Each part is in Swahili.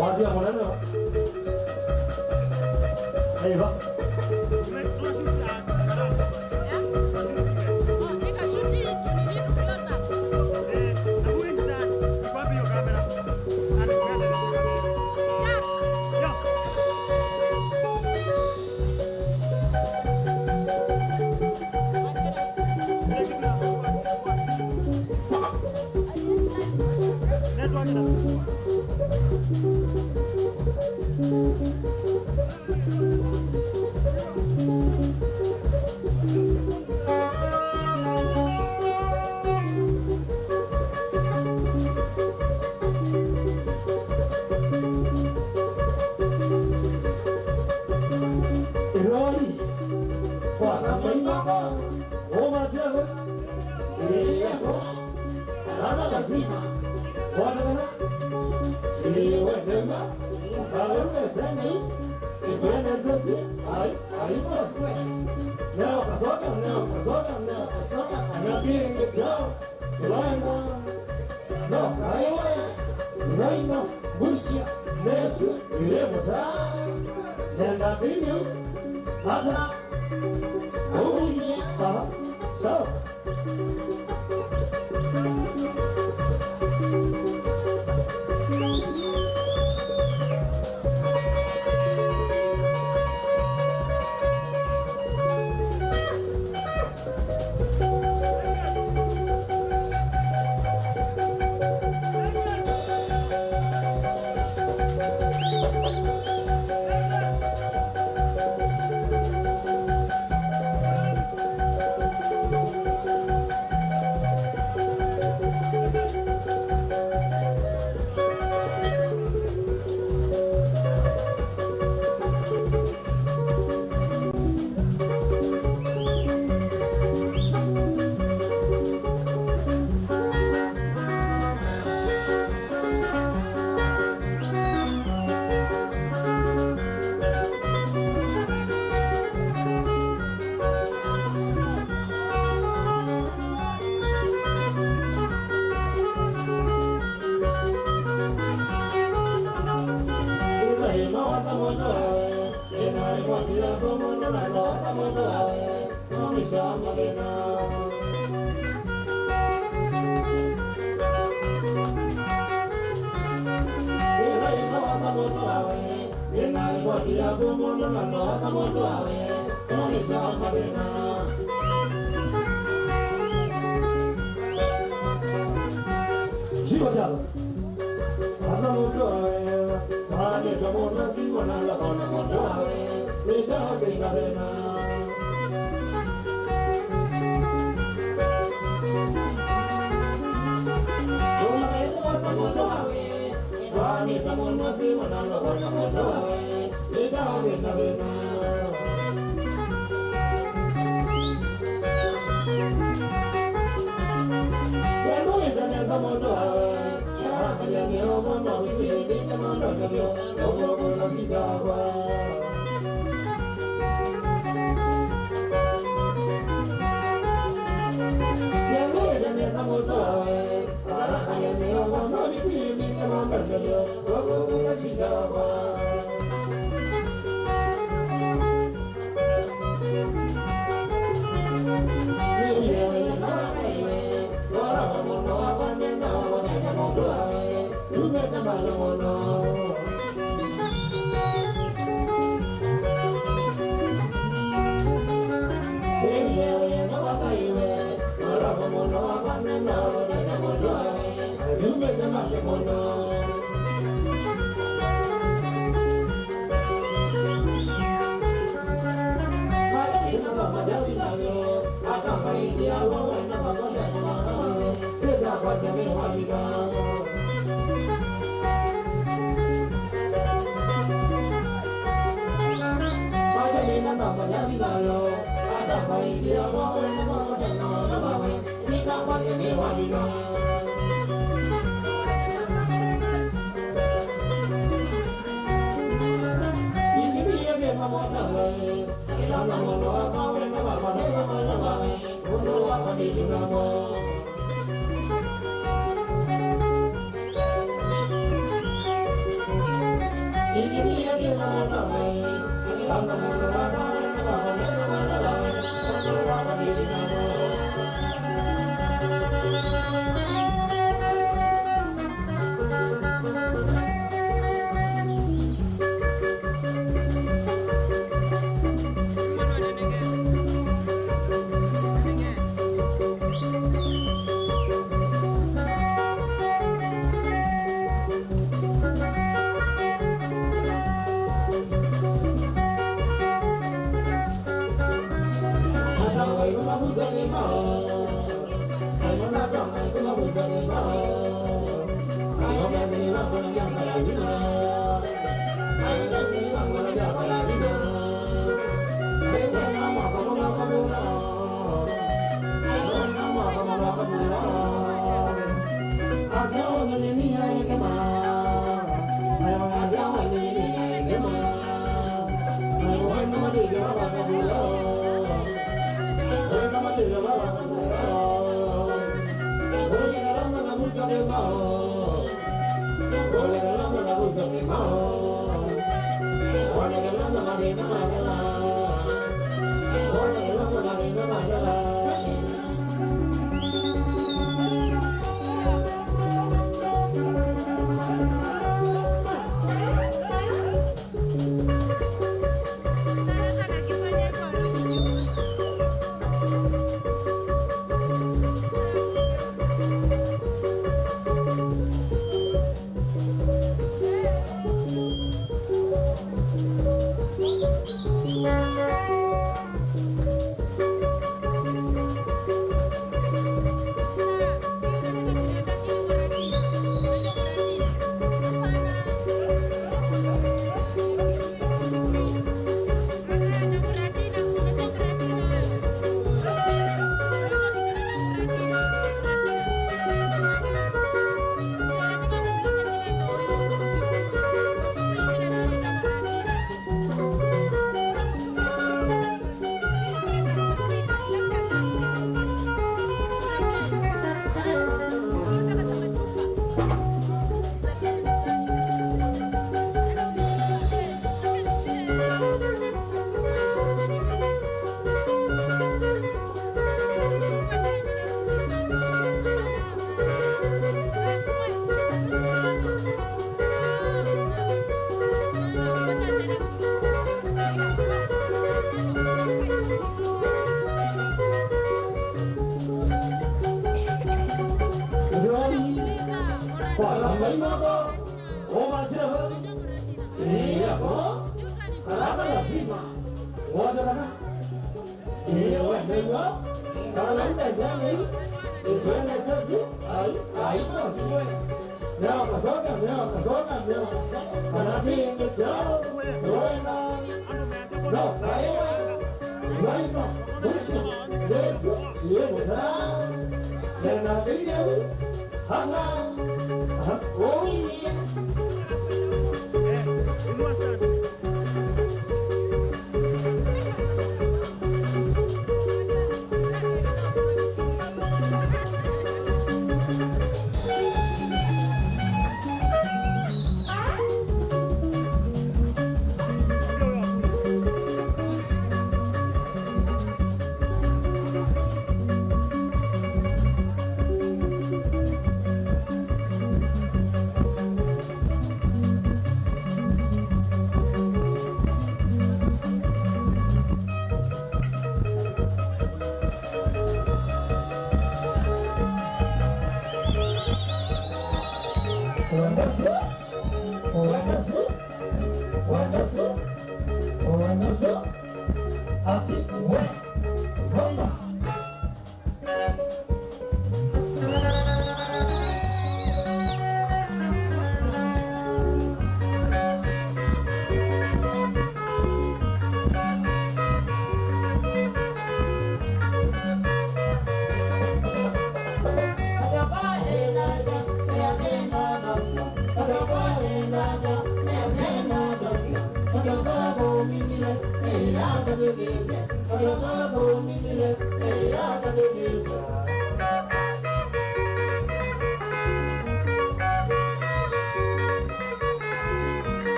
Watu ya mwanano. Aiba.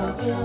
Jaya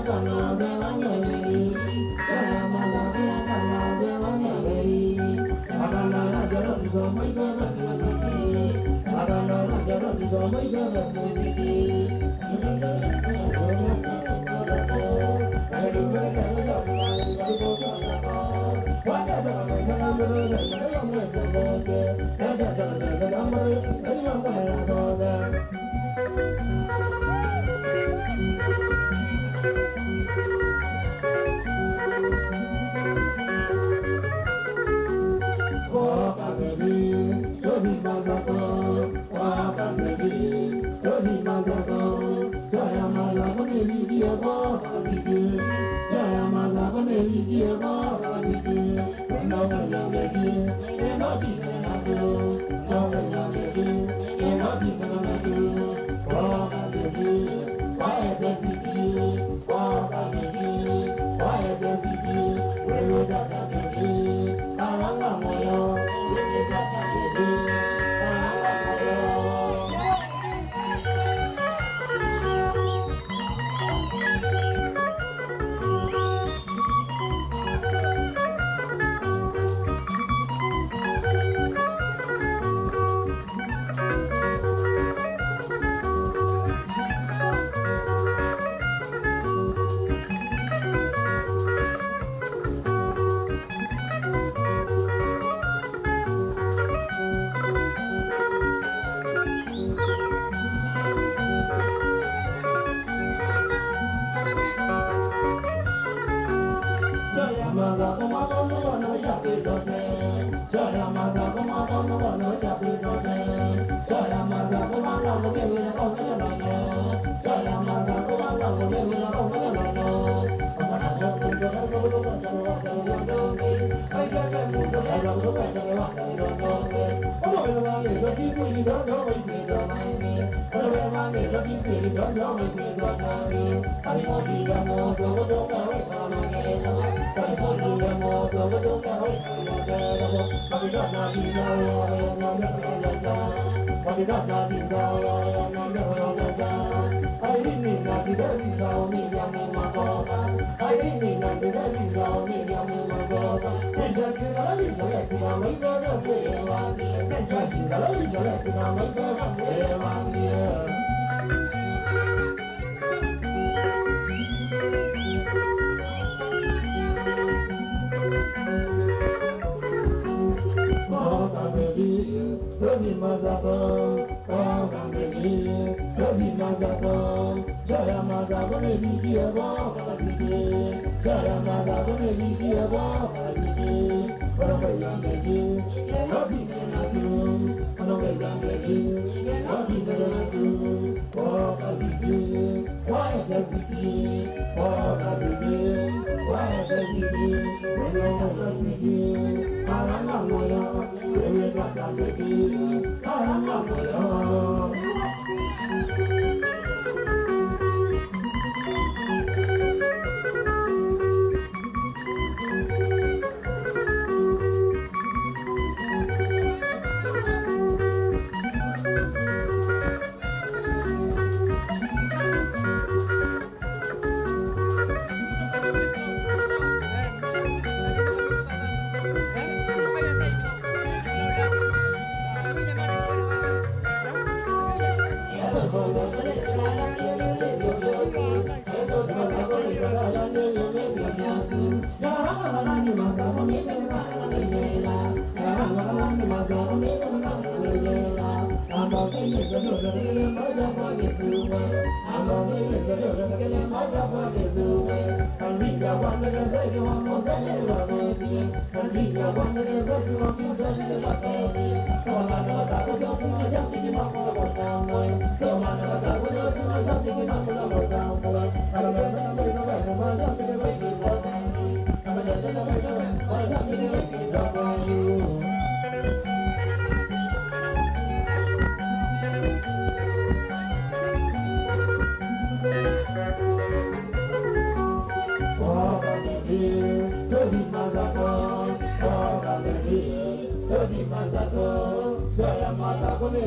Mata Kuni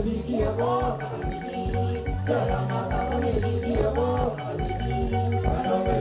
Jaya Mata Kuni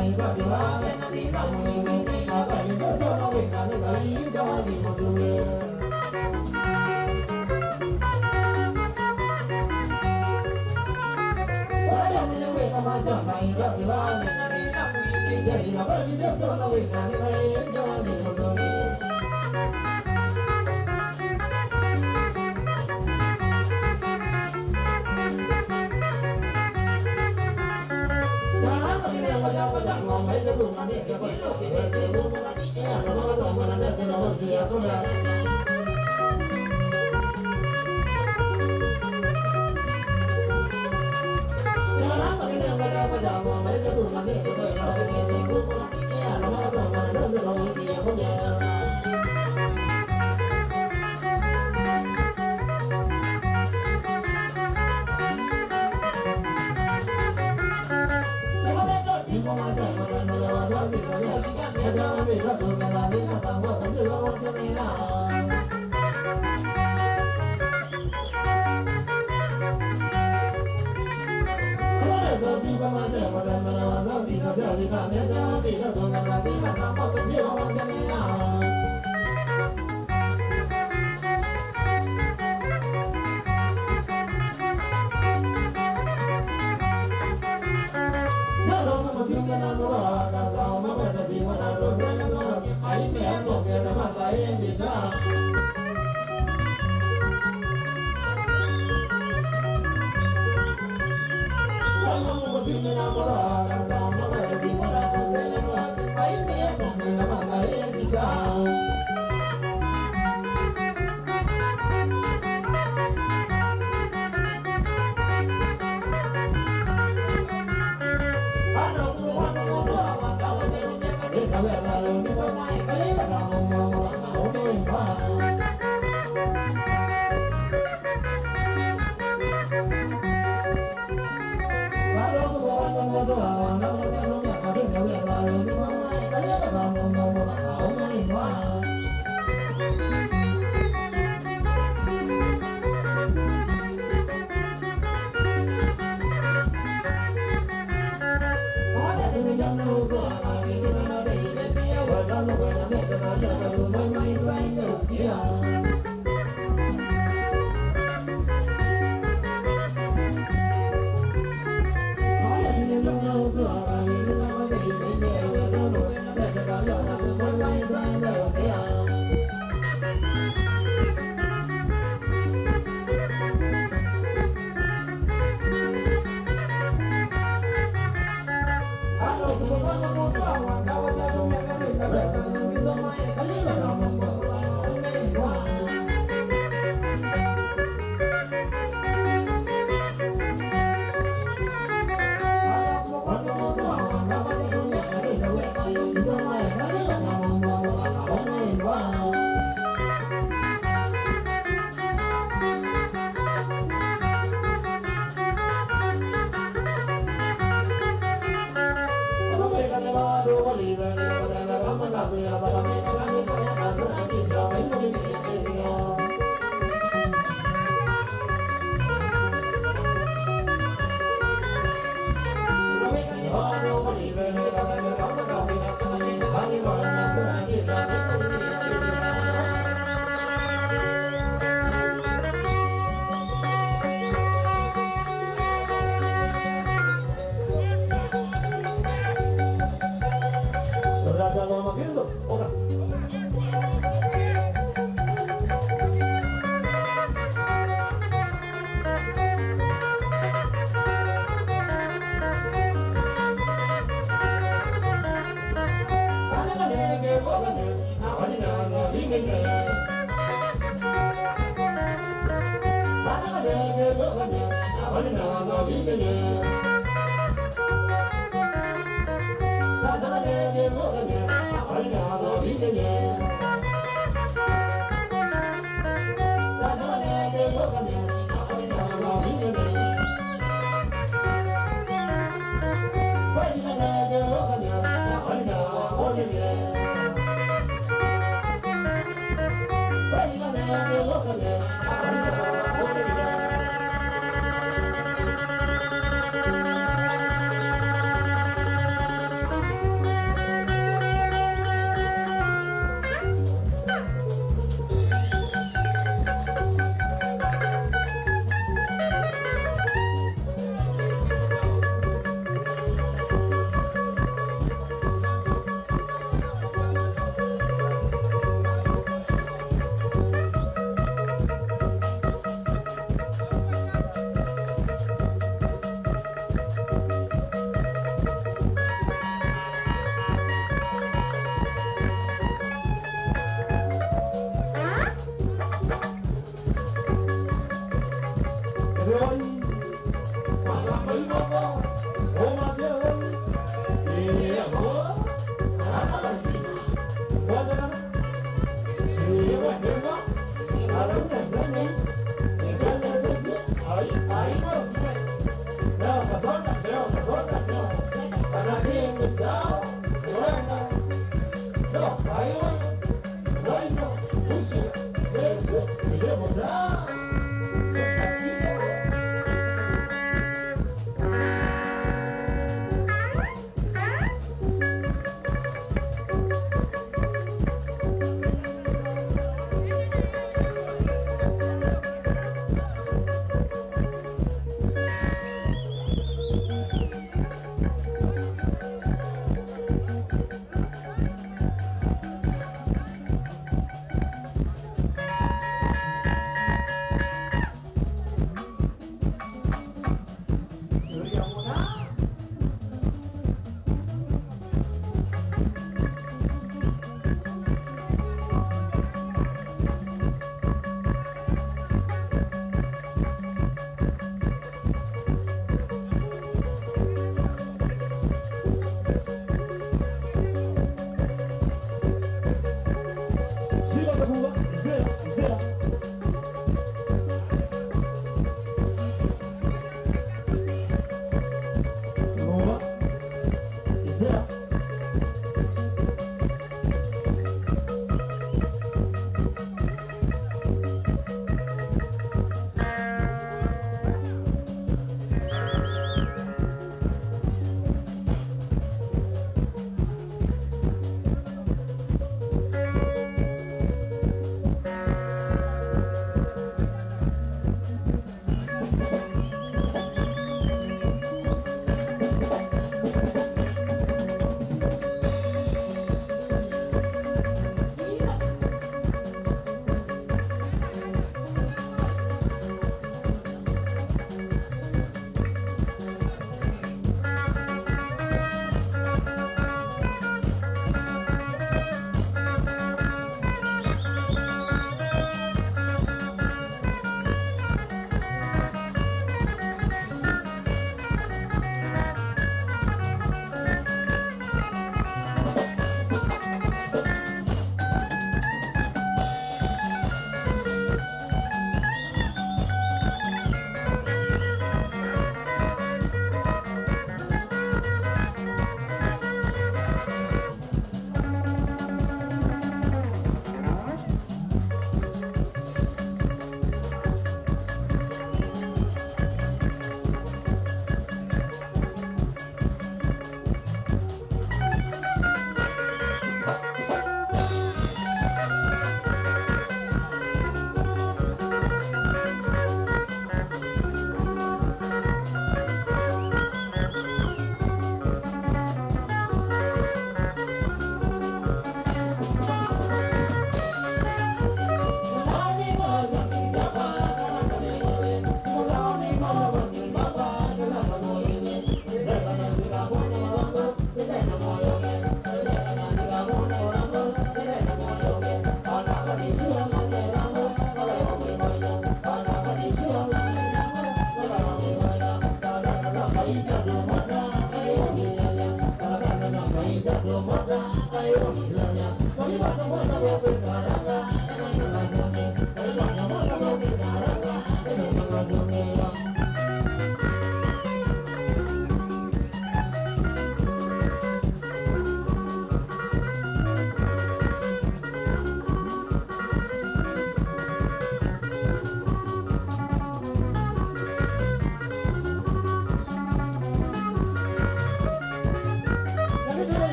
mai ba di ba me na di ba mu ni na ba ni so no we na ne ga yi ja wa di mo du wa ya ni we na ma ja mai ba di ba me na di ba mu ni ja yi na ba ni so no we na ne ga yi ja wa di mo du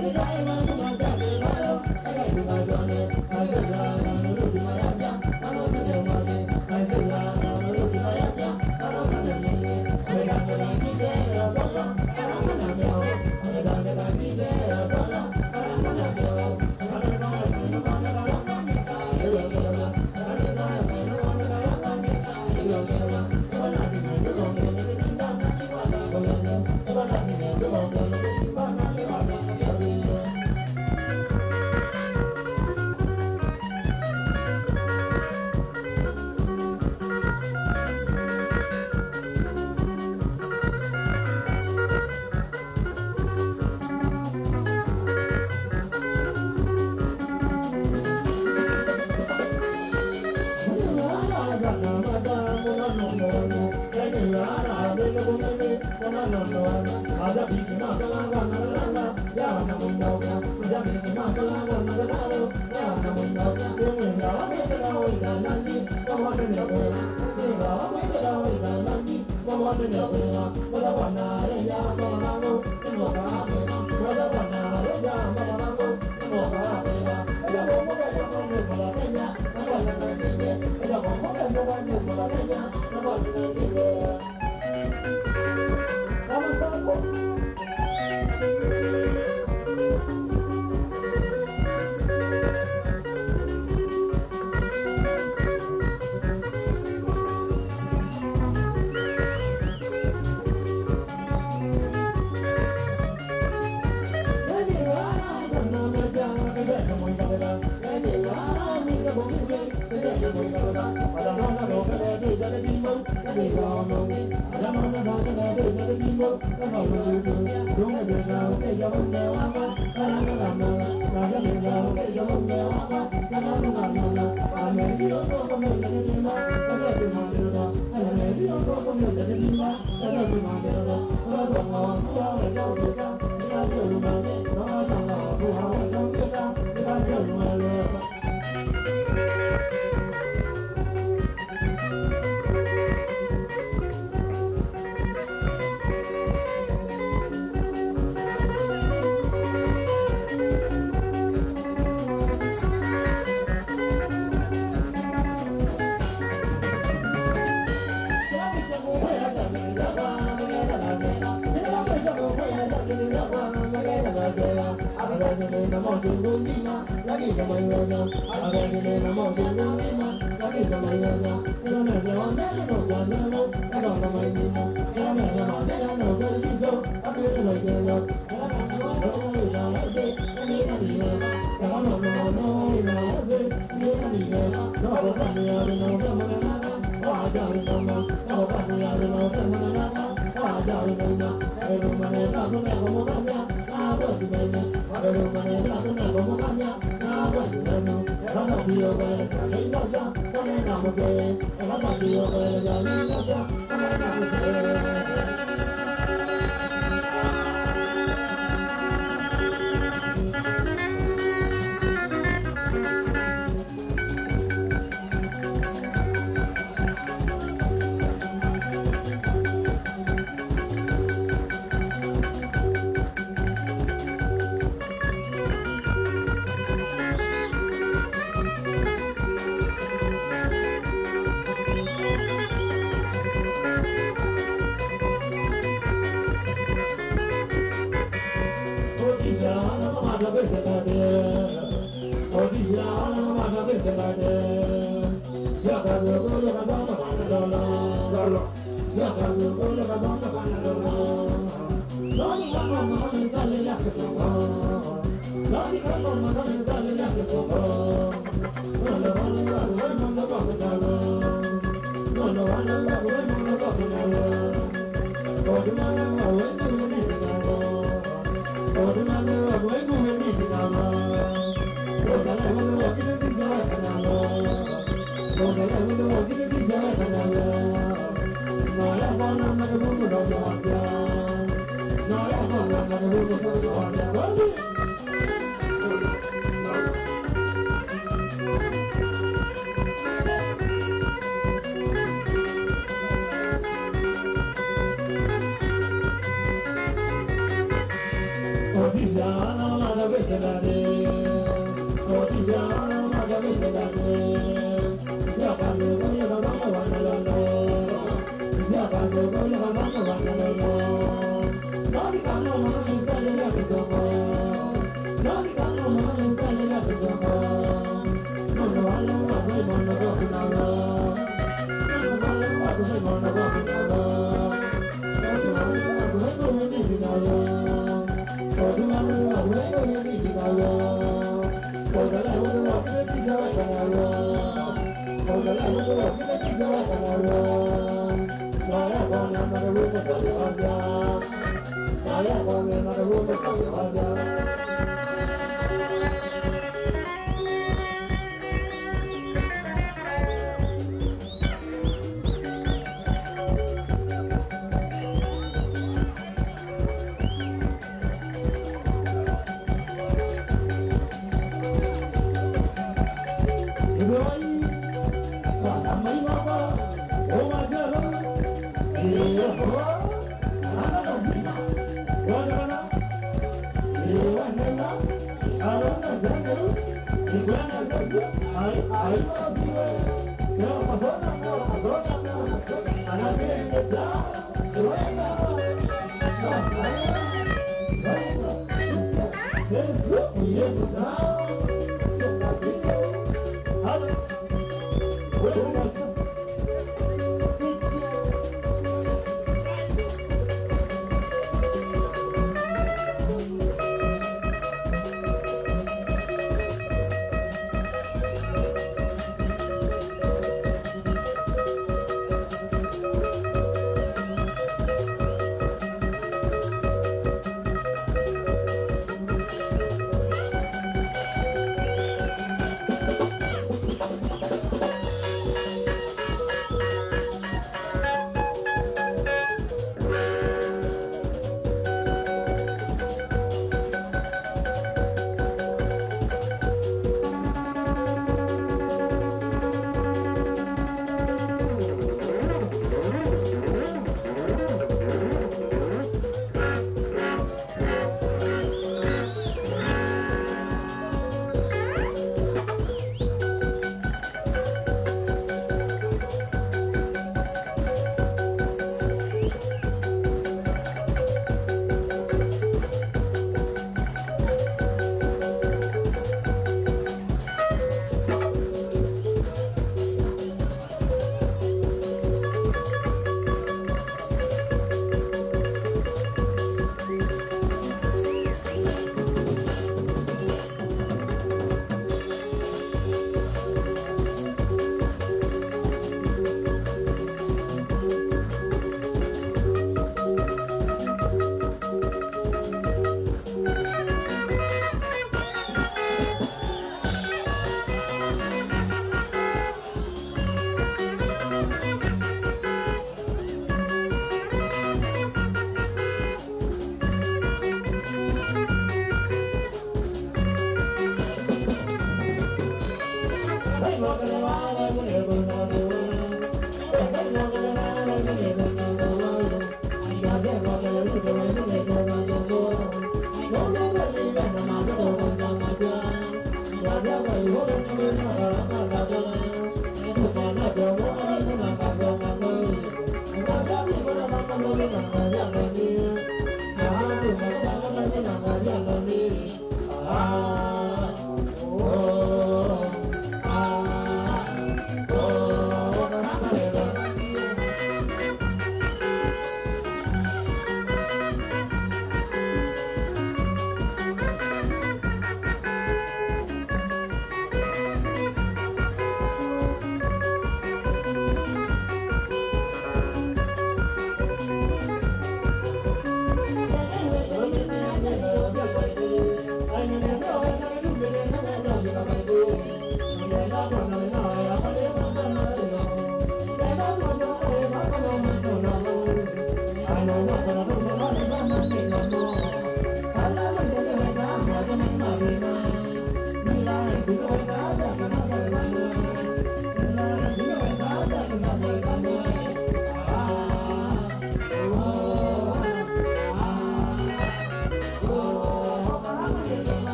Thank you.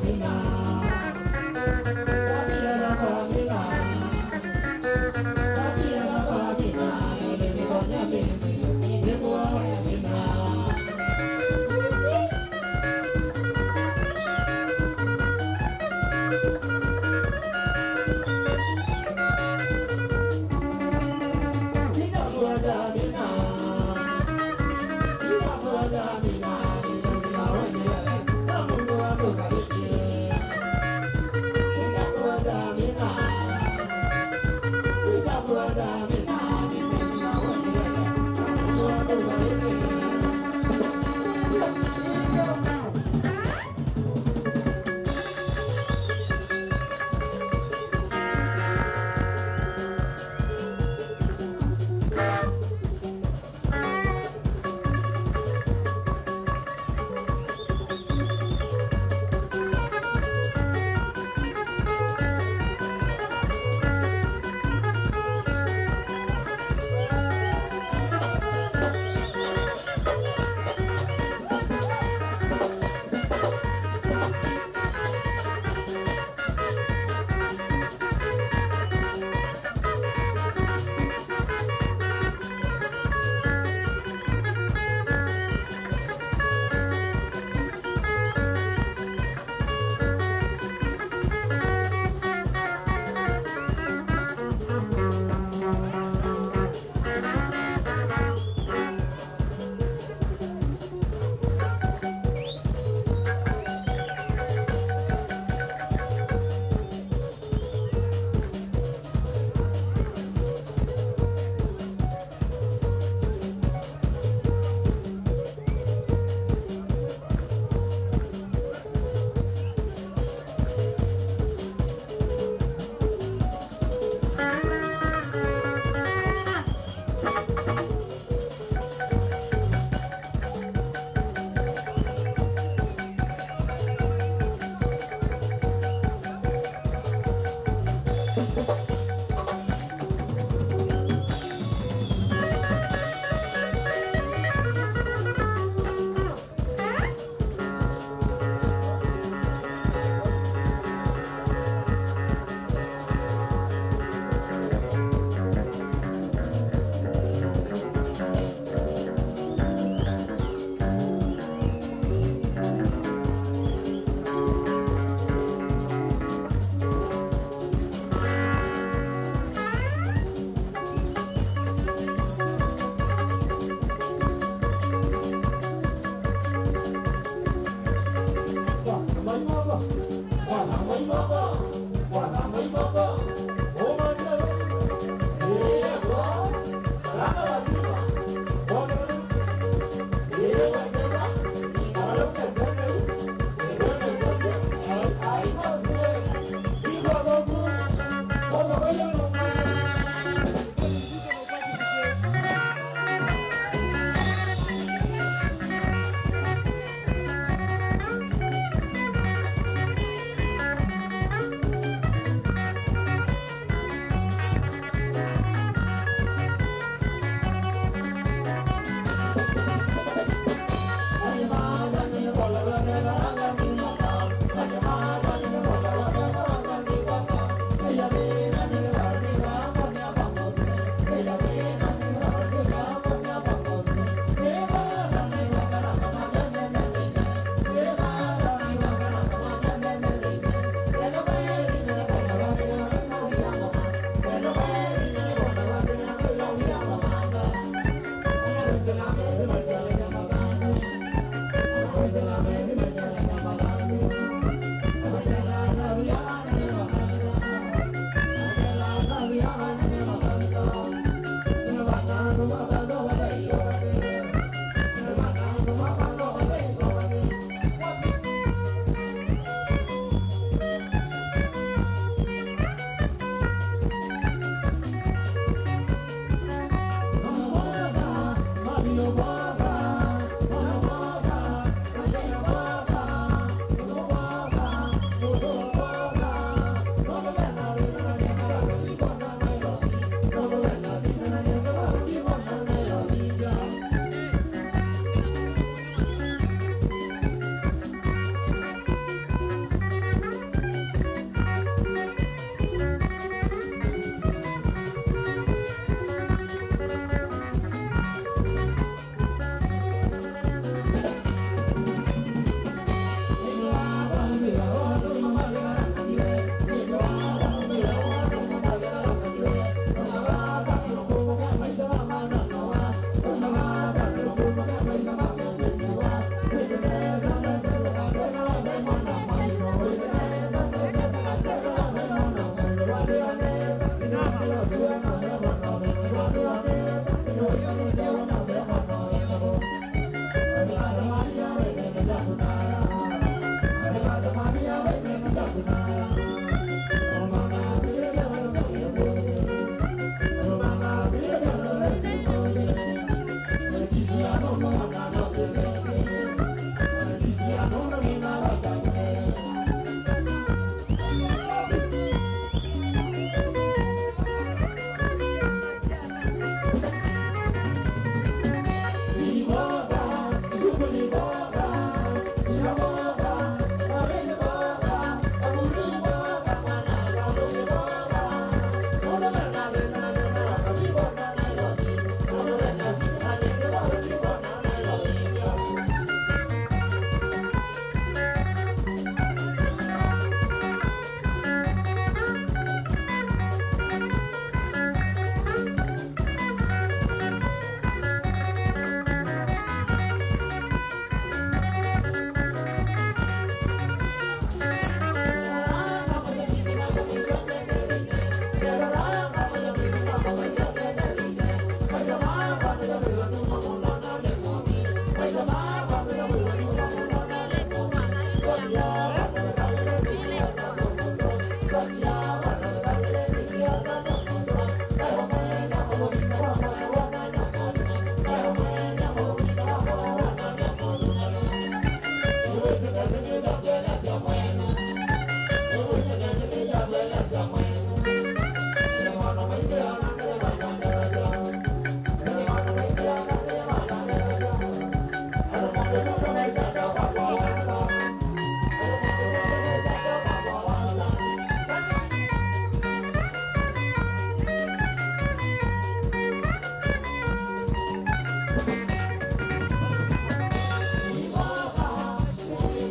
Amina,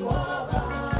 Baba,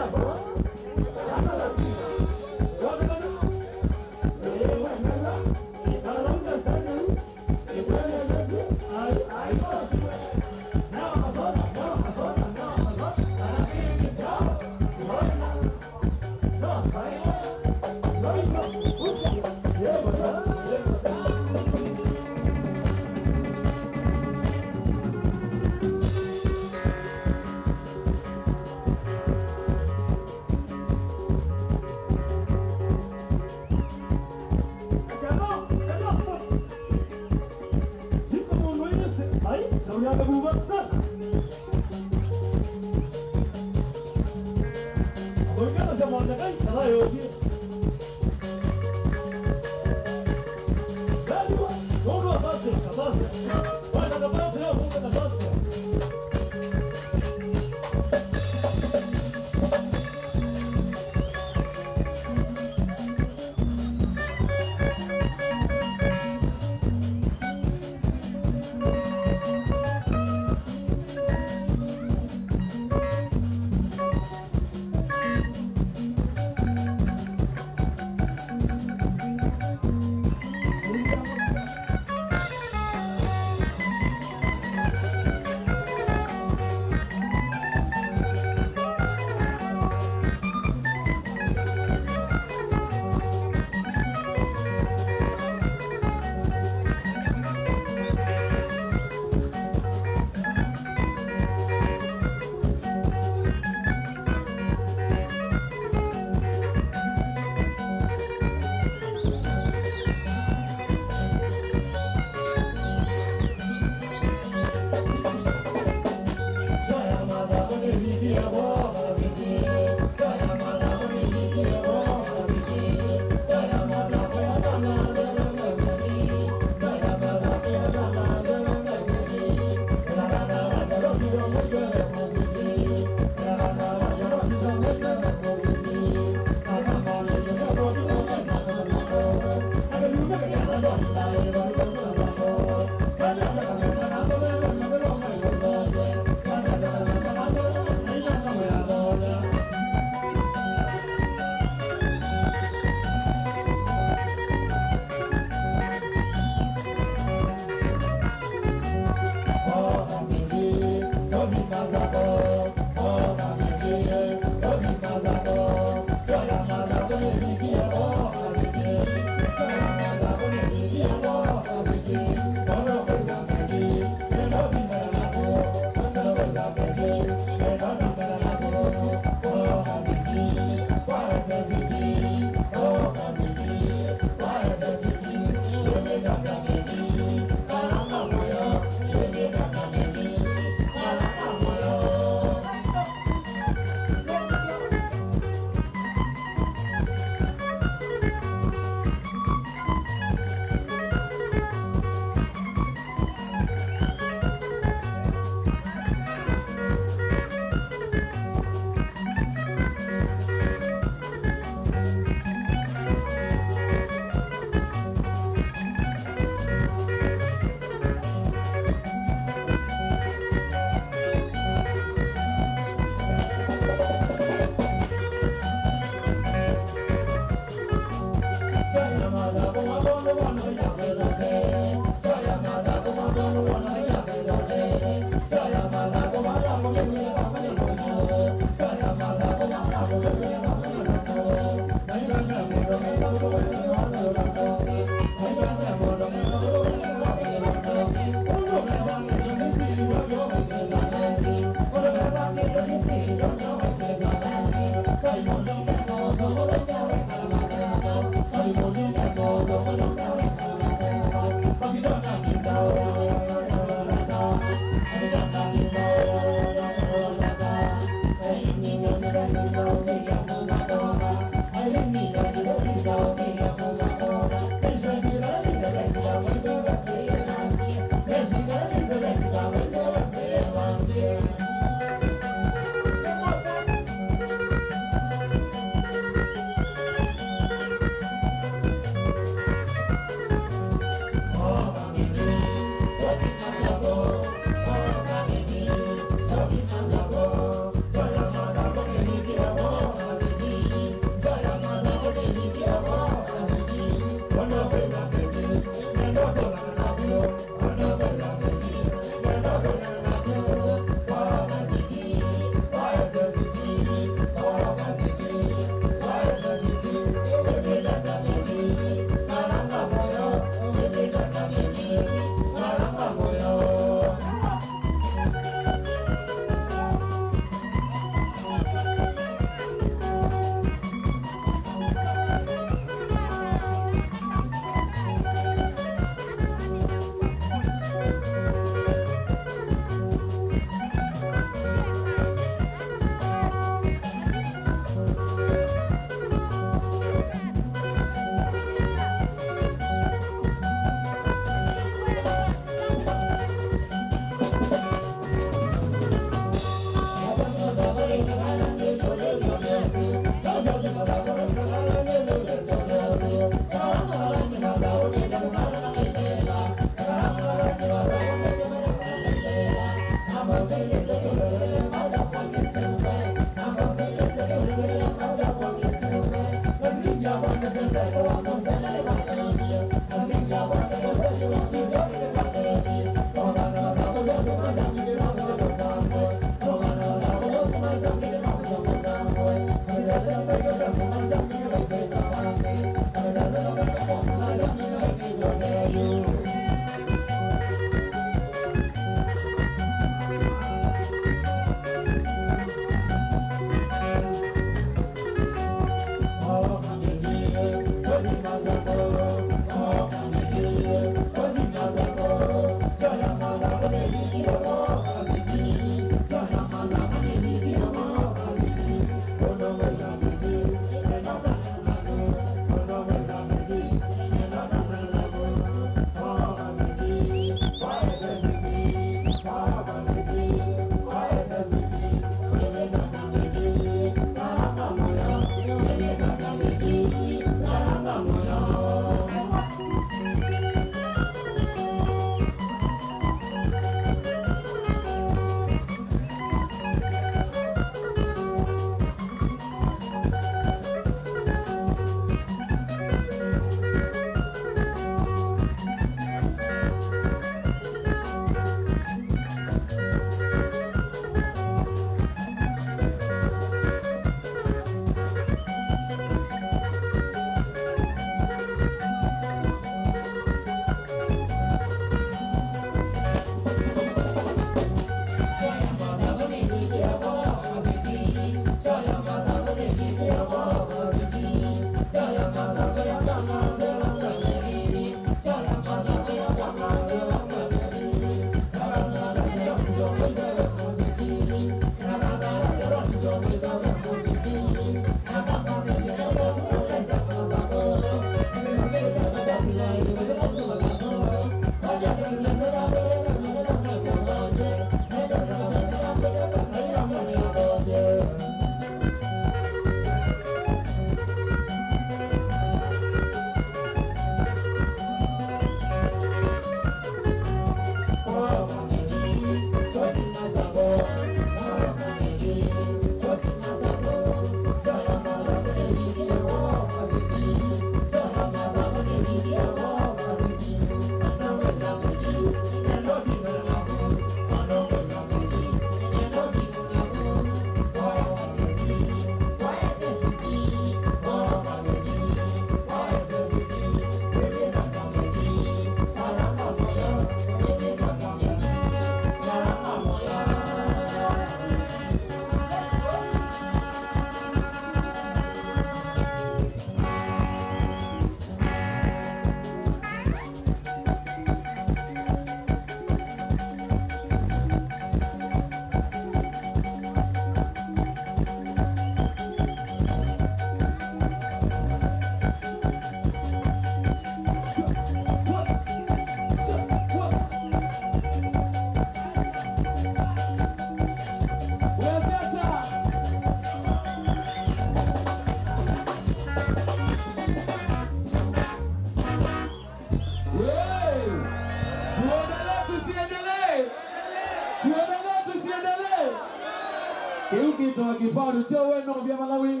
Kiukitoa kifaru cha weno vya Malawi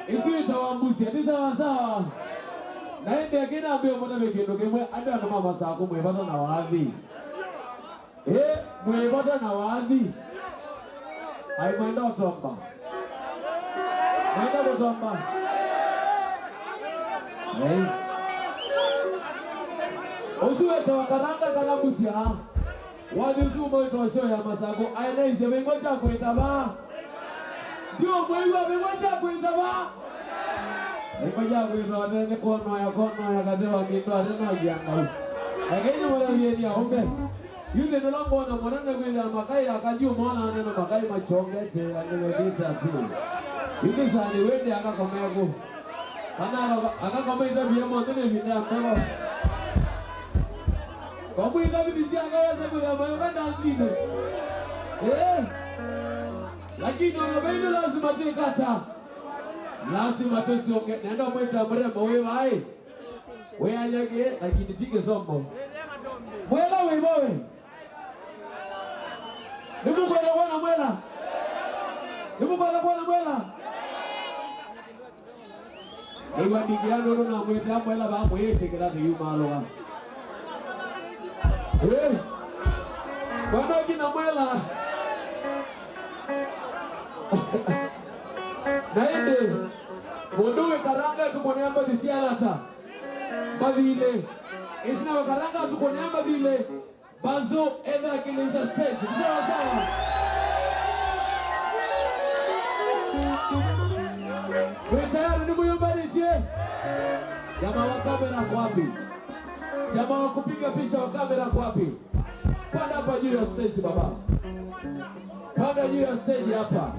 isi tawambusi adisa wasawa naende akina ambio mwana mekendo kemwe ando ano mama sako mwebata na wadhi mwebata na wadhi hai mwenda otomba mwenda otomba usiwe tawakaranga kalabusi ha Wadusumo itosho ya masako aina ise wengoja kuitaba ndio mwewa wengoja kuitaba wengoja kuitaba ne kono ya kadewa kitwa tena janga lakini wala yeye aombe yule ndo mbona mwanana kwenda makai akajua mwana anena makai machongete anewedita tu yule sani wende akakomeko kana akakomeka bia mwandene vinda Kamu ika bidisia kaweza kuyamayo kanda nzine lakini wabendo lazima tuikata lazima tusionge nenda mweta mrembo wewe we anyage lakini tike sombo mwela wewe Nimu kwa na mwela. Nimu kwa na mwela. Ewa digiano na mweta mwela ba mwete kila ni yumaloa. Bwana kina mwela. Naende Munduwe karanga tukoniamba disialata Badile Isina wakaranga tukoniamba dile Banzo Eva Kilisa State Sawa sawa Wetayari ni muyumbani tie Jamaa wa kamera kwa wapi? Jamaa wa kupiga picha wa kamera kwa wapi? Panda hapa juu ya stage baba. Panda juu ya stage hapa.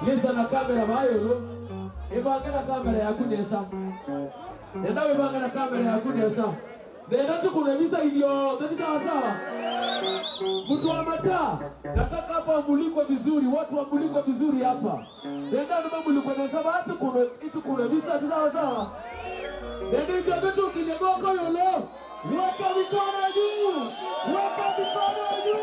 Lisa na kamera bayo lo. Ibanga kamera ya kujesa. Nenda ibanga na kamera ya kujesa. Nenda tukunevisa hiyo. Ndio sawa sawa. Mtu wa mataa. Nataka hapa muliko vizuri, watu wamuliko vizuri hapa. Nenda ndio muliko na sababu hata kuna itu kuna visa sawa sawa. Nenda ndio kitu kinyeboka yo leo. Weka mikono juu. Weka mikono juu.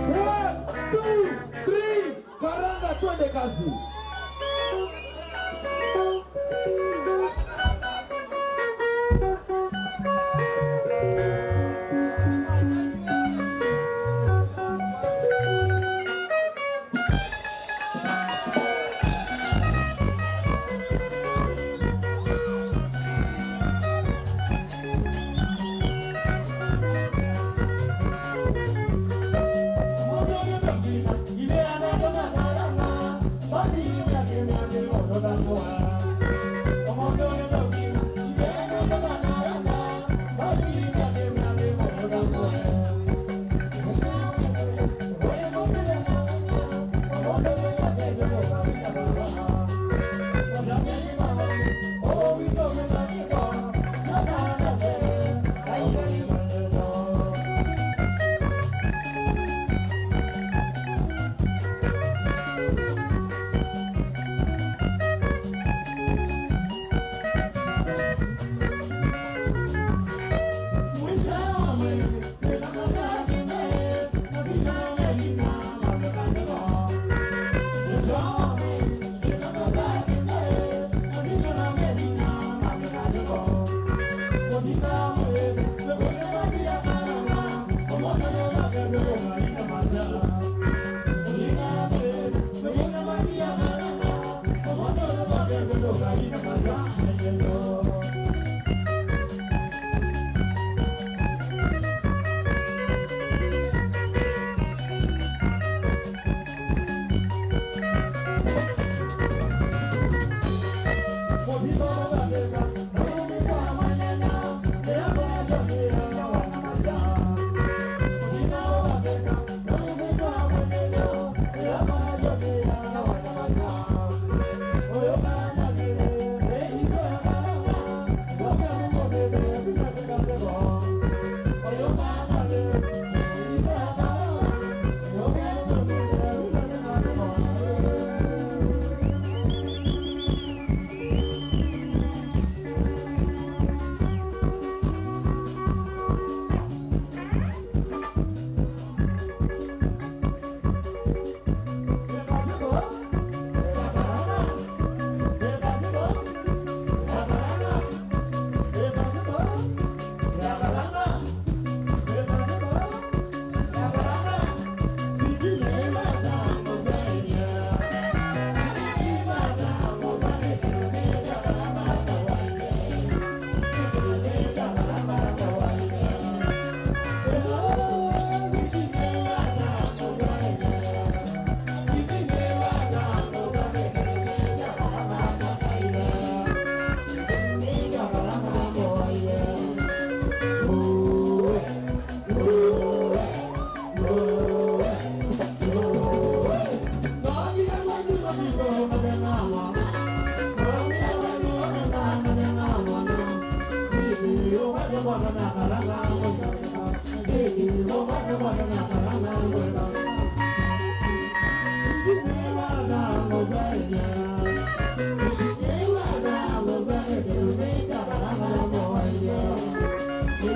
1, 2, 3, karanga twende kazi.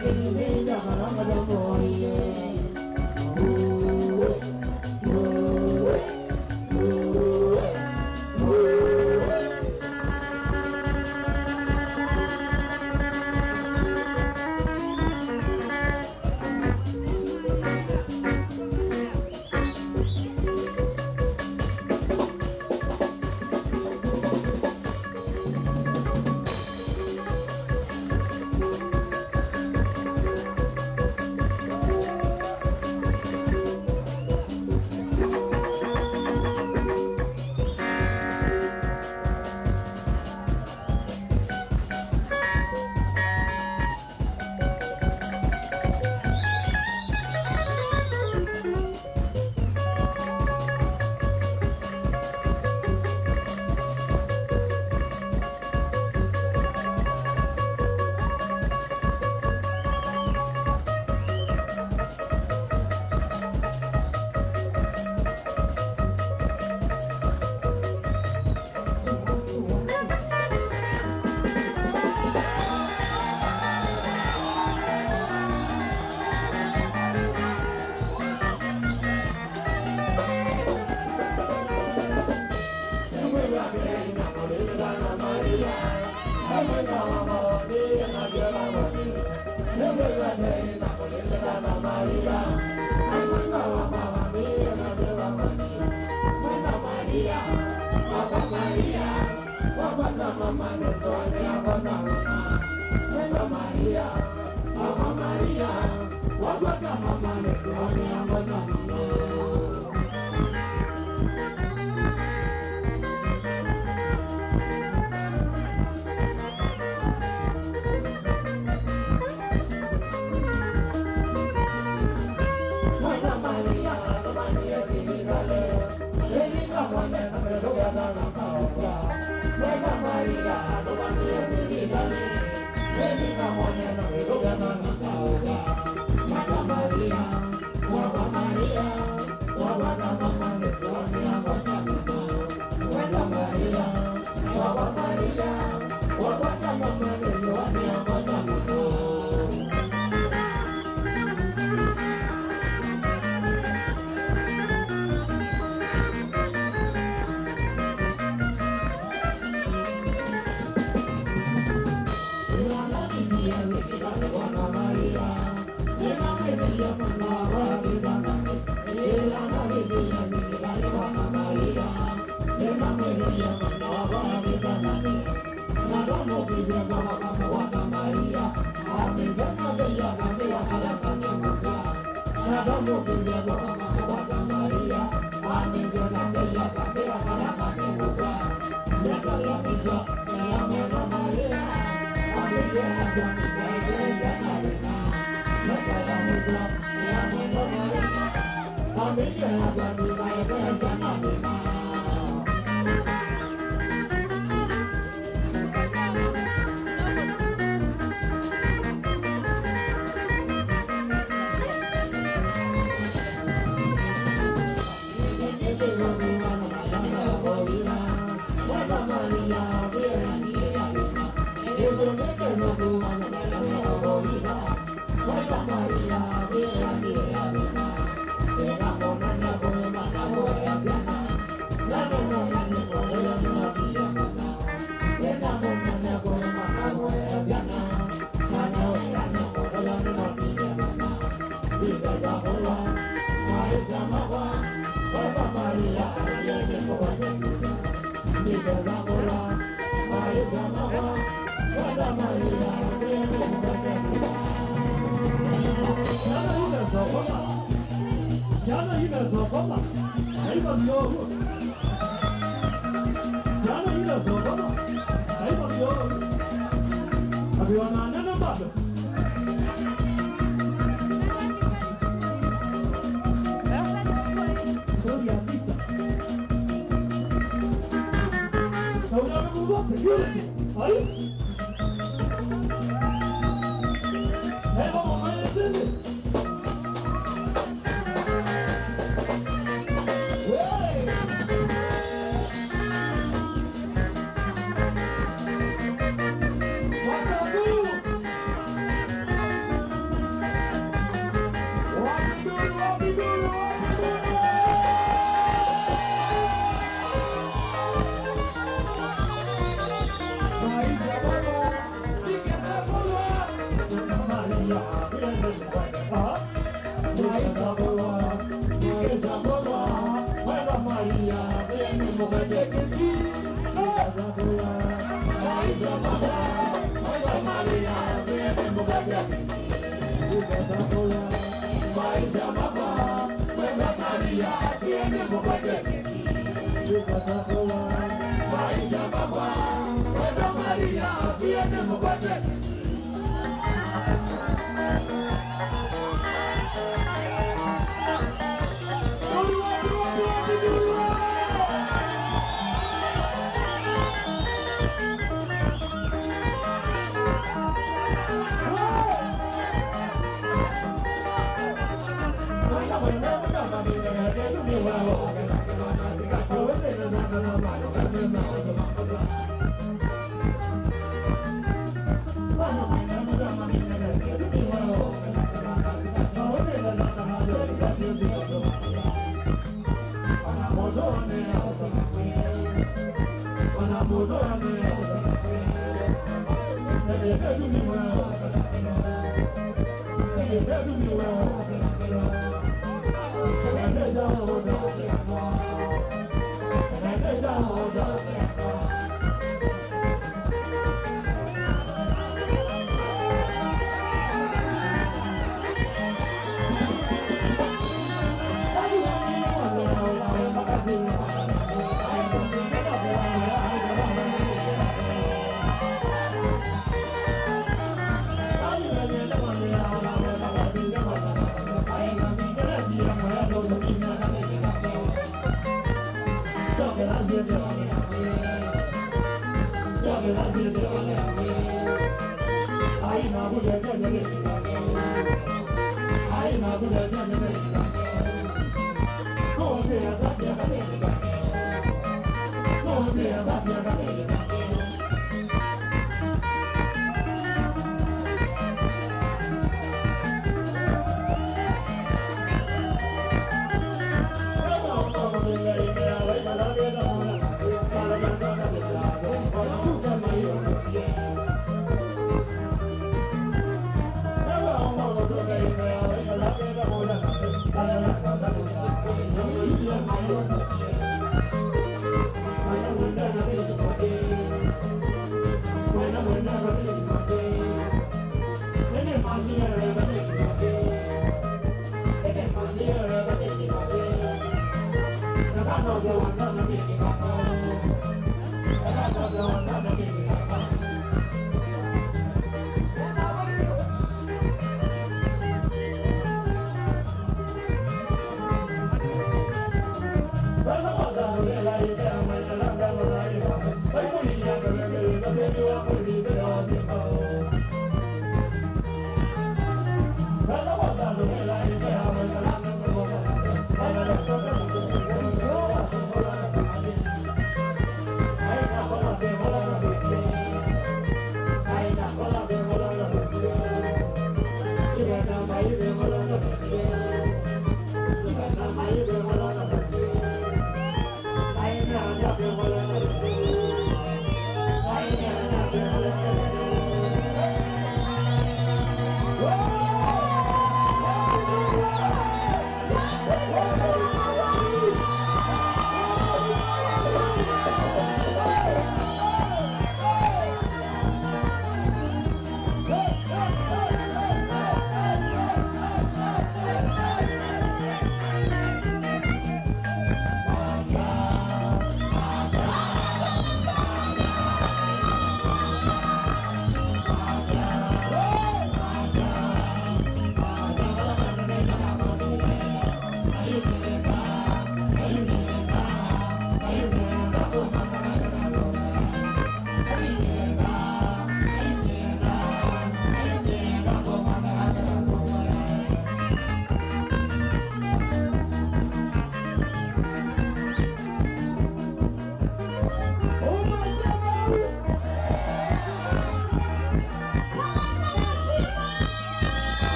Thank you.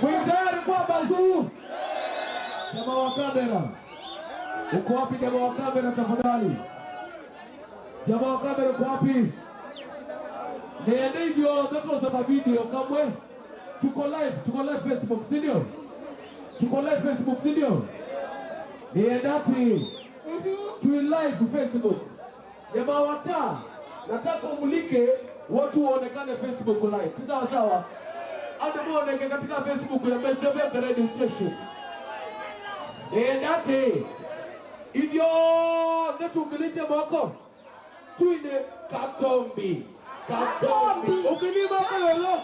Mwitayari kwa bazuu. Jamaa wa kamera. Uko wapi jamaa wa kamera tafadhali? Jamaa wa kamera uko wapi? Ndio hivyo ndio sasa video kamwe. Tuko live Facebook, si ndio? Tuko live Facebook, si ndio? Ndio dati. Tu live Facebook. Jamaa wa taa. Nataka umulike watu waonekane Facebook live. Sawa sawa. Hata muoneke katika Facebook ya Melchizedek Radio Station. Dati. Hivyo ndio tukilete mwako. Tuine Katombi. Ukilima lolo.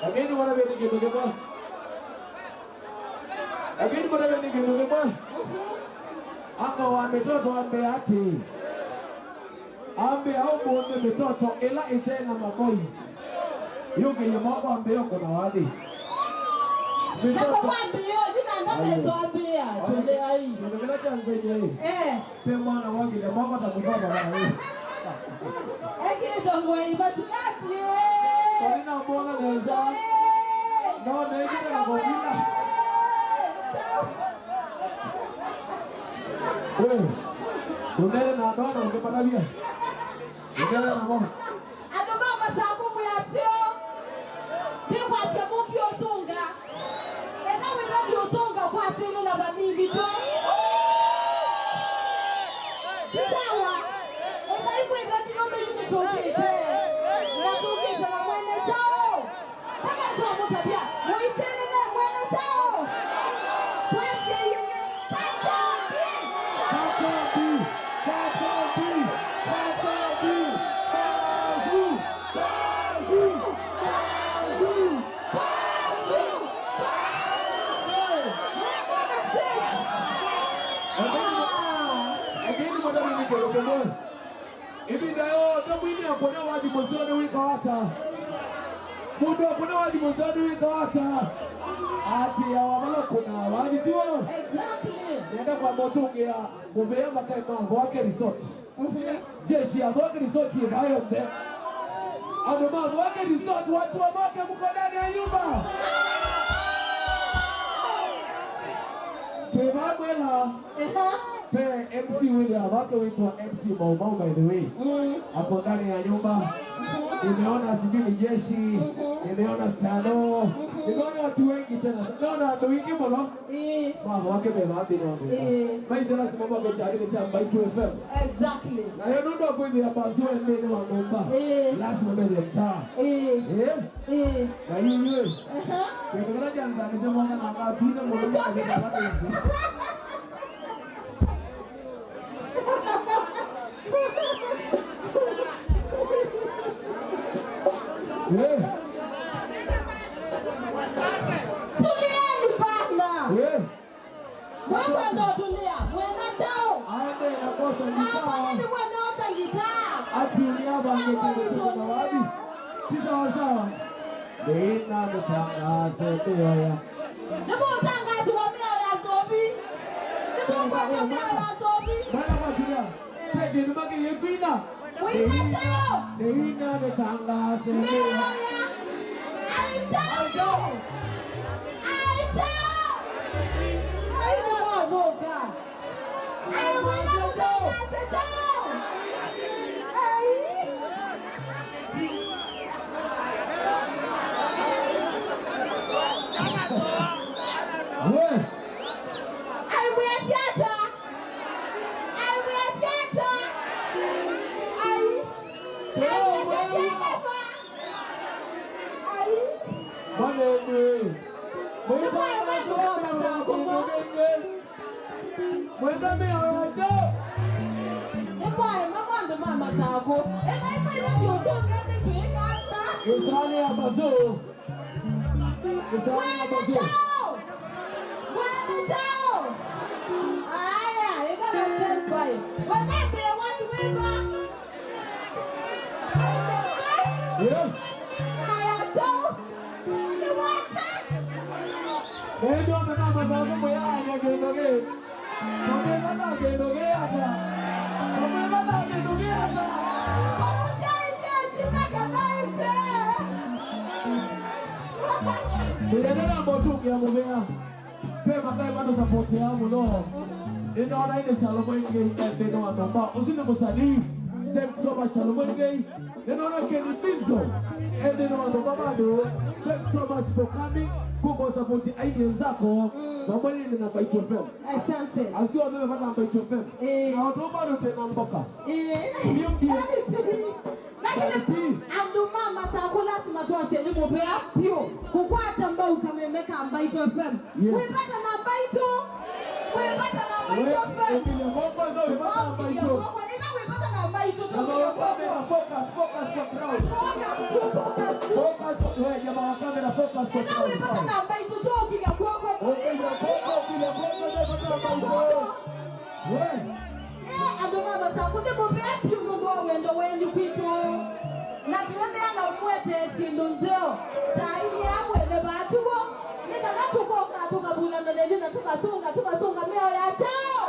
Again, what have you given the boy? Again, what have you given the boy? Ako ametoto ambeati. Ambe au muone metoto ila itena maboys. Yuko yamako ambeyoko na wadi. Nako wambio jina ndoto zoambia. Tole ai. Ndio tanzania. Pe mwana wangu ile mama atakufanya na wewe. Ekizo ngoi basikati. Karina mbona naweza? No, ndio na ngobila. Wewe. Unele na ndono ungepata bia. Unele na mama. Adoma masabu muyatio. Kwa semuki otunga. Ena wena otunga kwa sili na banini to. Sawa. Ena ipo ndani ngombe imetoke. Unatoke kwa mwene chao. Kama kwa mtabia, muisele na mwene chao. Kwa sili. Ibi dayo tabwini akona waji mozoni wika wata. Mudo akona waji mozoni wika wata. Ati ya wamala kuna waji tuwa. Exactly. Nienda kwa motungia mubea makai mango wake resort. Jeshi ya wake resort ya hayo mbe. Adomango wake resort watu wa wake mko ndani ya nyumba. Tuwabwela. Pe MC William wake wetu wa MC Mau by the way. Hapo ndani ya nyumba. nimeona sijui jeshi, nimeona stano, nimeona watu wengi tena. Naona watu wengi mbona? Mama wake bebabi wangu. Maisha lazima mambo yachari cha Mbaitu FM. Exactly. Na hiyo ndio kwa hiyo hapa sio ndio wa Momba. Lazima mbele mtaa. Na hiyo. Kwa kila jambo anasema mwana na ngapi na mbona tulieni bana. Wewe ndo tulia. Mwenda chao. Aende na kosa gitaa. Ni mwenda gitaa. Ati niaba ngeke na wapi? Kisa sawa. Nina mtangazo toya. Ndipo tangazo wa mia ya Tobi. Ndipo kwa mia ya Tobi. Bana kwa kia. Pedi nimaki yepina. Mwenda chao. Nina mtangazo toya. Mwenda meorajo. Ebae mamando mama zako. Ebae mwenda yosonga nikuikata. Yosani abazo. Yosani abazo. Mwenda chao. Aya, ikala stand by. Mwenda be watu weba. Aya chao. Ni wata. Ndio mama zako moya anagenoge. Komena genoge hapa. Komena genoge hapa. Ndio mbotu ya mumea. Pema kai bado support yangu no. Ndio ona ile chalo mwenge ndio anamba. Usine kusali. Thanks so much chalo mwenge. Ndio ona Kenny Pinzo. Ndio anamba bado. Thanks so much for coming. Kuko support idea zako. Mambo ni na Mbaitu FM. Asante. Asio ndio bana Mbaitu FM. Na watu bado tena mboka. Ndio ndio. Lakini anduma masako lazima tuwase ni mobea pio. Kukwata mbao ukamemeka Mbaitu FM. Kuipata na Mbaitu. Kuipata na Mbaitu FM. Ndio mambo ndio ibata Mbaitu. Ina kuipata na Mbaitu. Focus. Wewe jamaa wa kamera focus kwa Ina kuipata na Mbaitu tu ukiga kwako. Anduma masako ni mobea pio ndo wendo wenyu kwitu. Na tuende na umwete kindunzeo. Saini yangu ene batuwo. Nika natukoka tukabula meneni na tukasunga meo ya chao.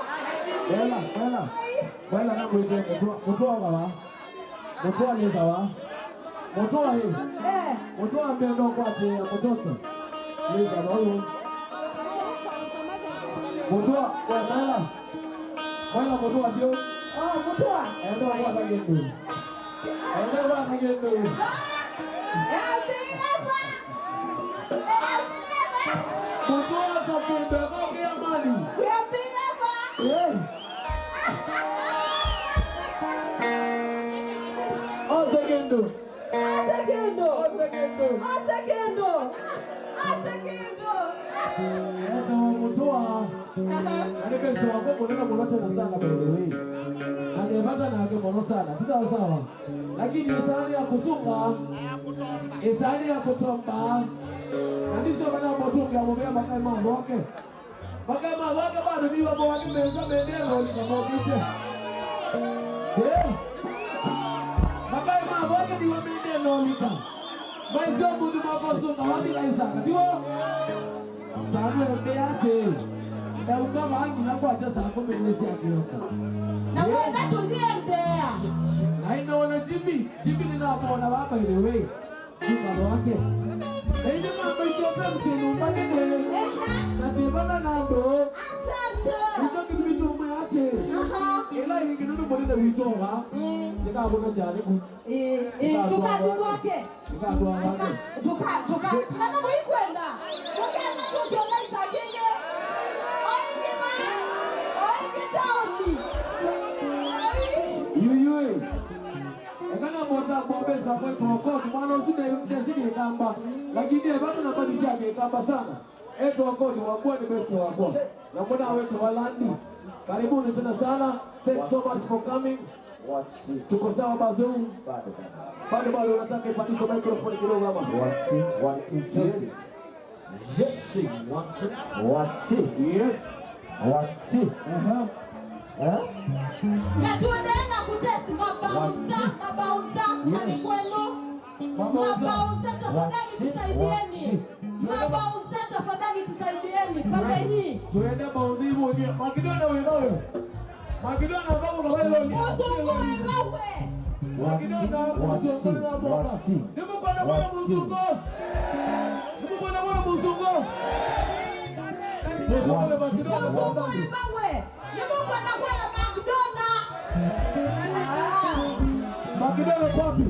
Bela na kuite mtoa gawa. Mtoa ni gawa. Mtoa hii. Mtoa mbendo kwa mtoto. Ni gawa huyo. Mtoa kwa bela. Bela mtoa ndio. Mtoa. Ndio kwa bagendo. Ndio kwa bagendo. Mtoa sapenda kwa kia mali. Asegendo. Mtoa. Anipesa wako kuna mmoja na sana by the way. Angebata na yake mmoja sana. Sawa sawa. Lakini isani ya kusunga. Isani ya kutomba. Ndizo kana mbotunga mbea makai mambo wake. Makai mambo wake bado ni mambo wake meza mendelo ni mambo yote. Makai mambo wake ni mambo mendelo lika. Maizo mundu mambo sunga wapi laisa. Ndio. Stano yake. Na ukama hangi na kwa acha sako mbelezi yake huko. Na wewe tuziendea. Haina wana jibi ninapoona baba ile wewe. Kibalo wake. Ndio mambo yote mtino mbagene. Na tibana nando. Asante. Ndio kitu mwe yake. Ila hiki ndio mbona witoa. kuna jaribu. Tukatuwake. Kana mwikwenda. Tukaenda tukiona isagenge. Oingi taoni. Yuyui. Ekana mota bombeza kwetu okoti mwana usinde kamba. Lakini bado nabadilisha kamba sana. Eto okoti wakua ni best wakua. Na mbona wetu walandi. Karibuni tena sana. Thanks so much for coming. Tuko sawa bazoo. Bado unataka ipandishe microphone kidogo ama? Yes. Yes. Na tuendelea kutest mabauza kani kwenu. Mabauza tafadhali tusaidieni. Mabauza tafadhali tusaidieni. Pande hii. Tuende mauzi hivyo ndio. Makidona wewe. Makidona baba wewe leo. Musungu wewe. Makidona musungu na baba. Ndio bwana bwana musungu. Ndio bwana bwana musungu. Musungu le makidona baba. Wewe. Ndio bwana bwana makidona. Makidona kwapi?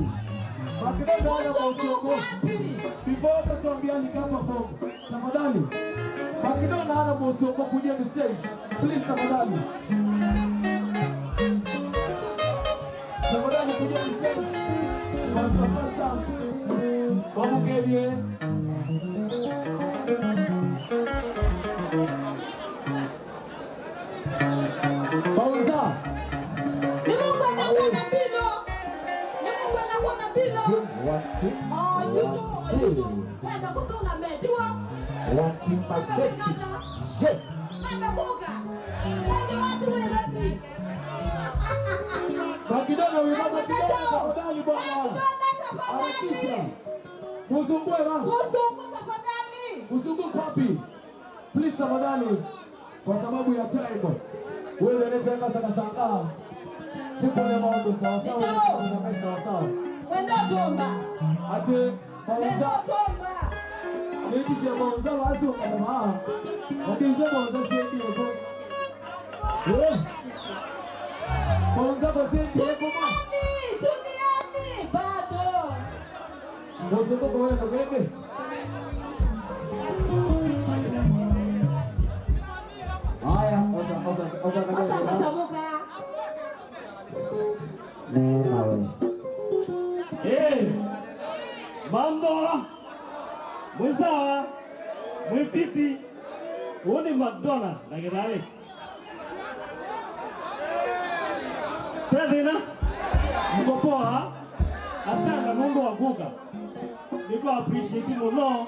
Makidona ana musungu. Before tutambiani kama form. Tafadhali. Makidona ana musungu kuja stage. Please tafadhali. Tafadhali kuja stage. First time. Babu Kedie. Pauza. Nimekwenda kuona bilo. Yuko. Kwenda kusonga meti wa. majestic. Je. Anaboga. Ndio watu wewe. Makidona wewe baba tafadhali bwana. Harakisha. Musumbue baba. Musungu tafadhali. Musungu kwapi? Please tafadhali. Kwa sababu ya time. Wewe unataka sanga. Tipole mambo sawa sawa. Mwenda tomba. Ate Mwenda tomba. Niki ya mwanza wazi ukama. Wakiza mwanza sendi yako. Mwanza basi yako ma. Tuniani bado. Musungu kwa wewe bebe. Haya, oza. Nena wewe. Mambo mwisawa mwifiti uoni McDonald na gidari tethina mkopoa asana mungu waguka niko appreciate muno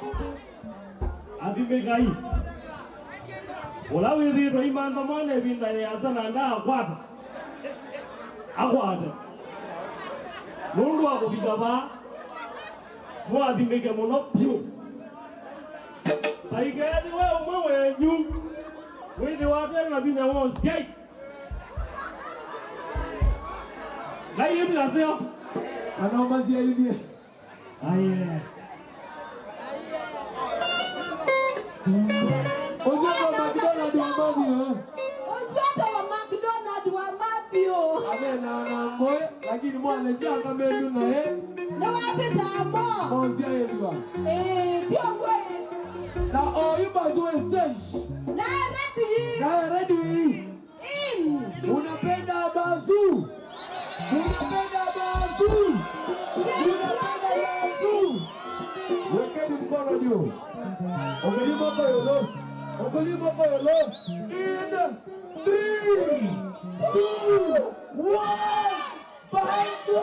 athimegai ula withirwo imantho mone binda ya asana nda akwata mundu akubigaba mwathimike muno pyu aigeni we umwe wenyu withi wate na binya wonsiai ngai yithi nasio anaomazia hivi aye Ozoto McDonald wa Matthew. Ozoto wa McDonald wa Matthew. Amena ngoe lakini mwana janga menu na na wapita amo. Mozia yediwa. Tio kwe. Na you guys were stage. Na ready. In. Unapenda bazu. Wekeni mkono juu. Ongelimo kwa yolo. In 3, 2, 1. Bazu.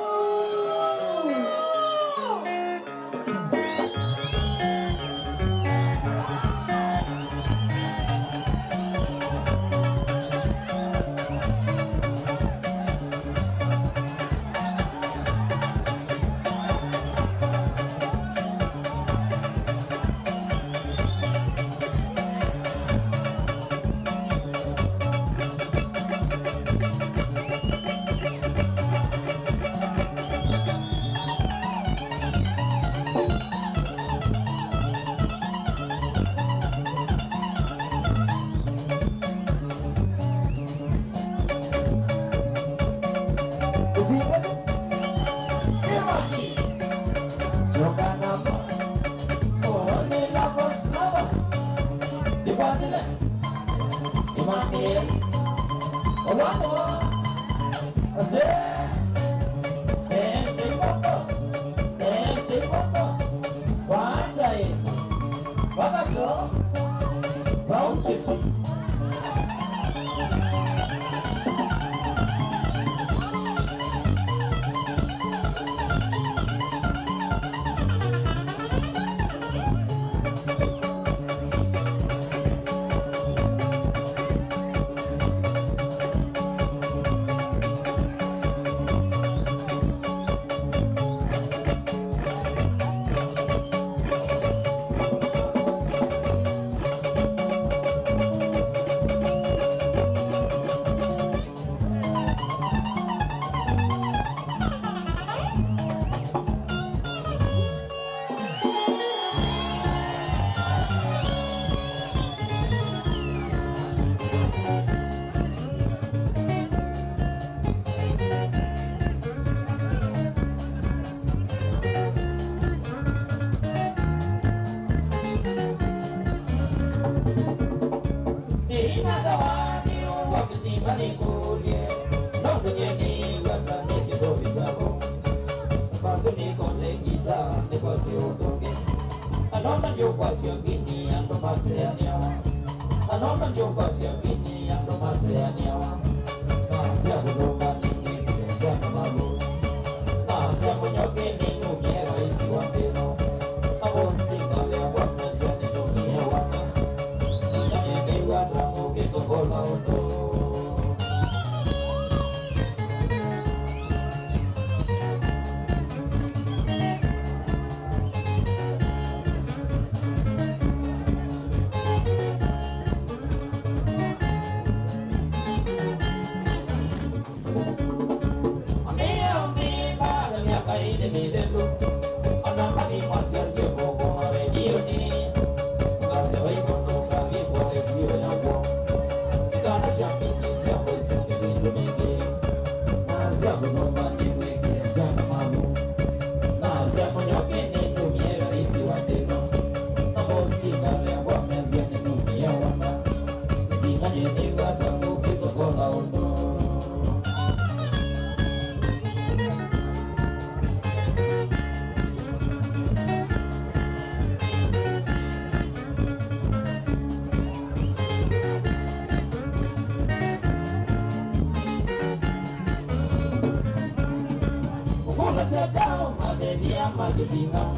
Sina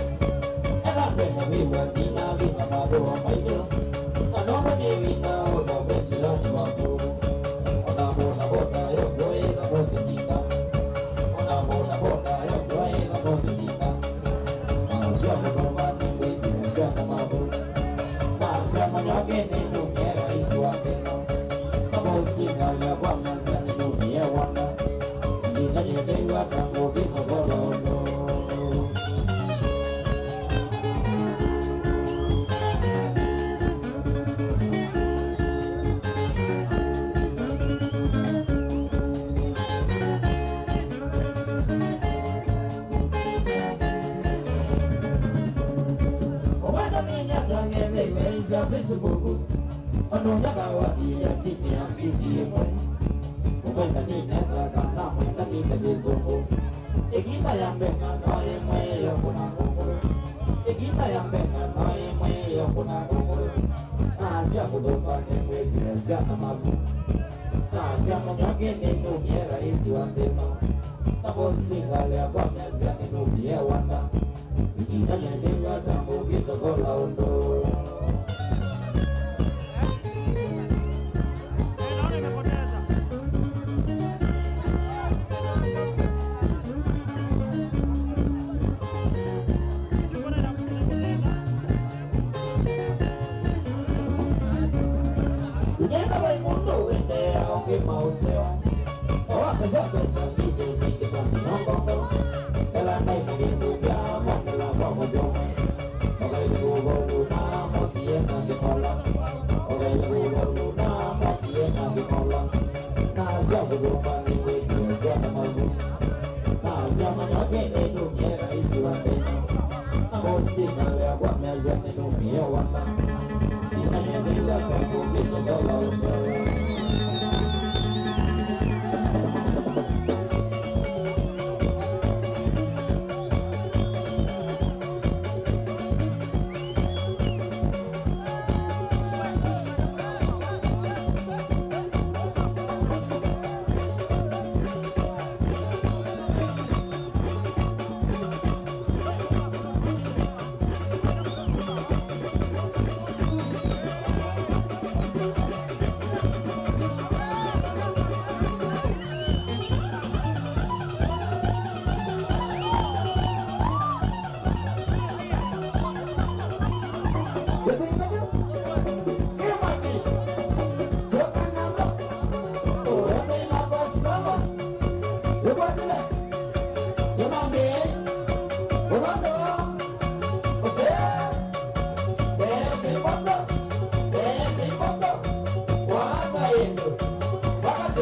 wakati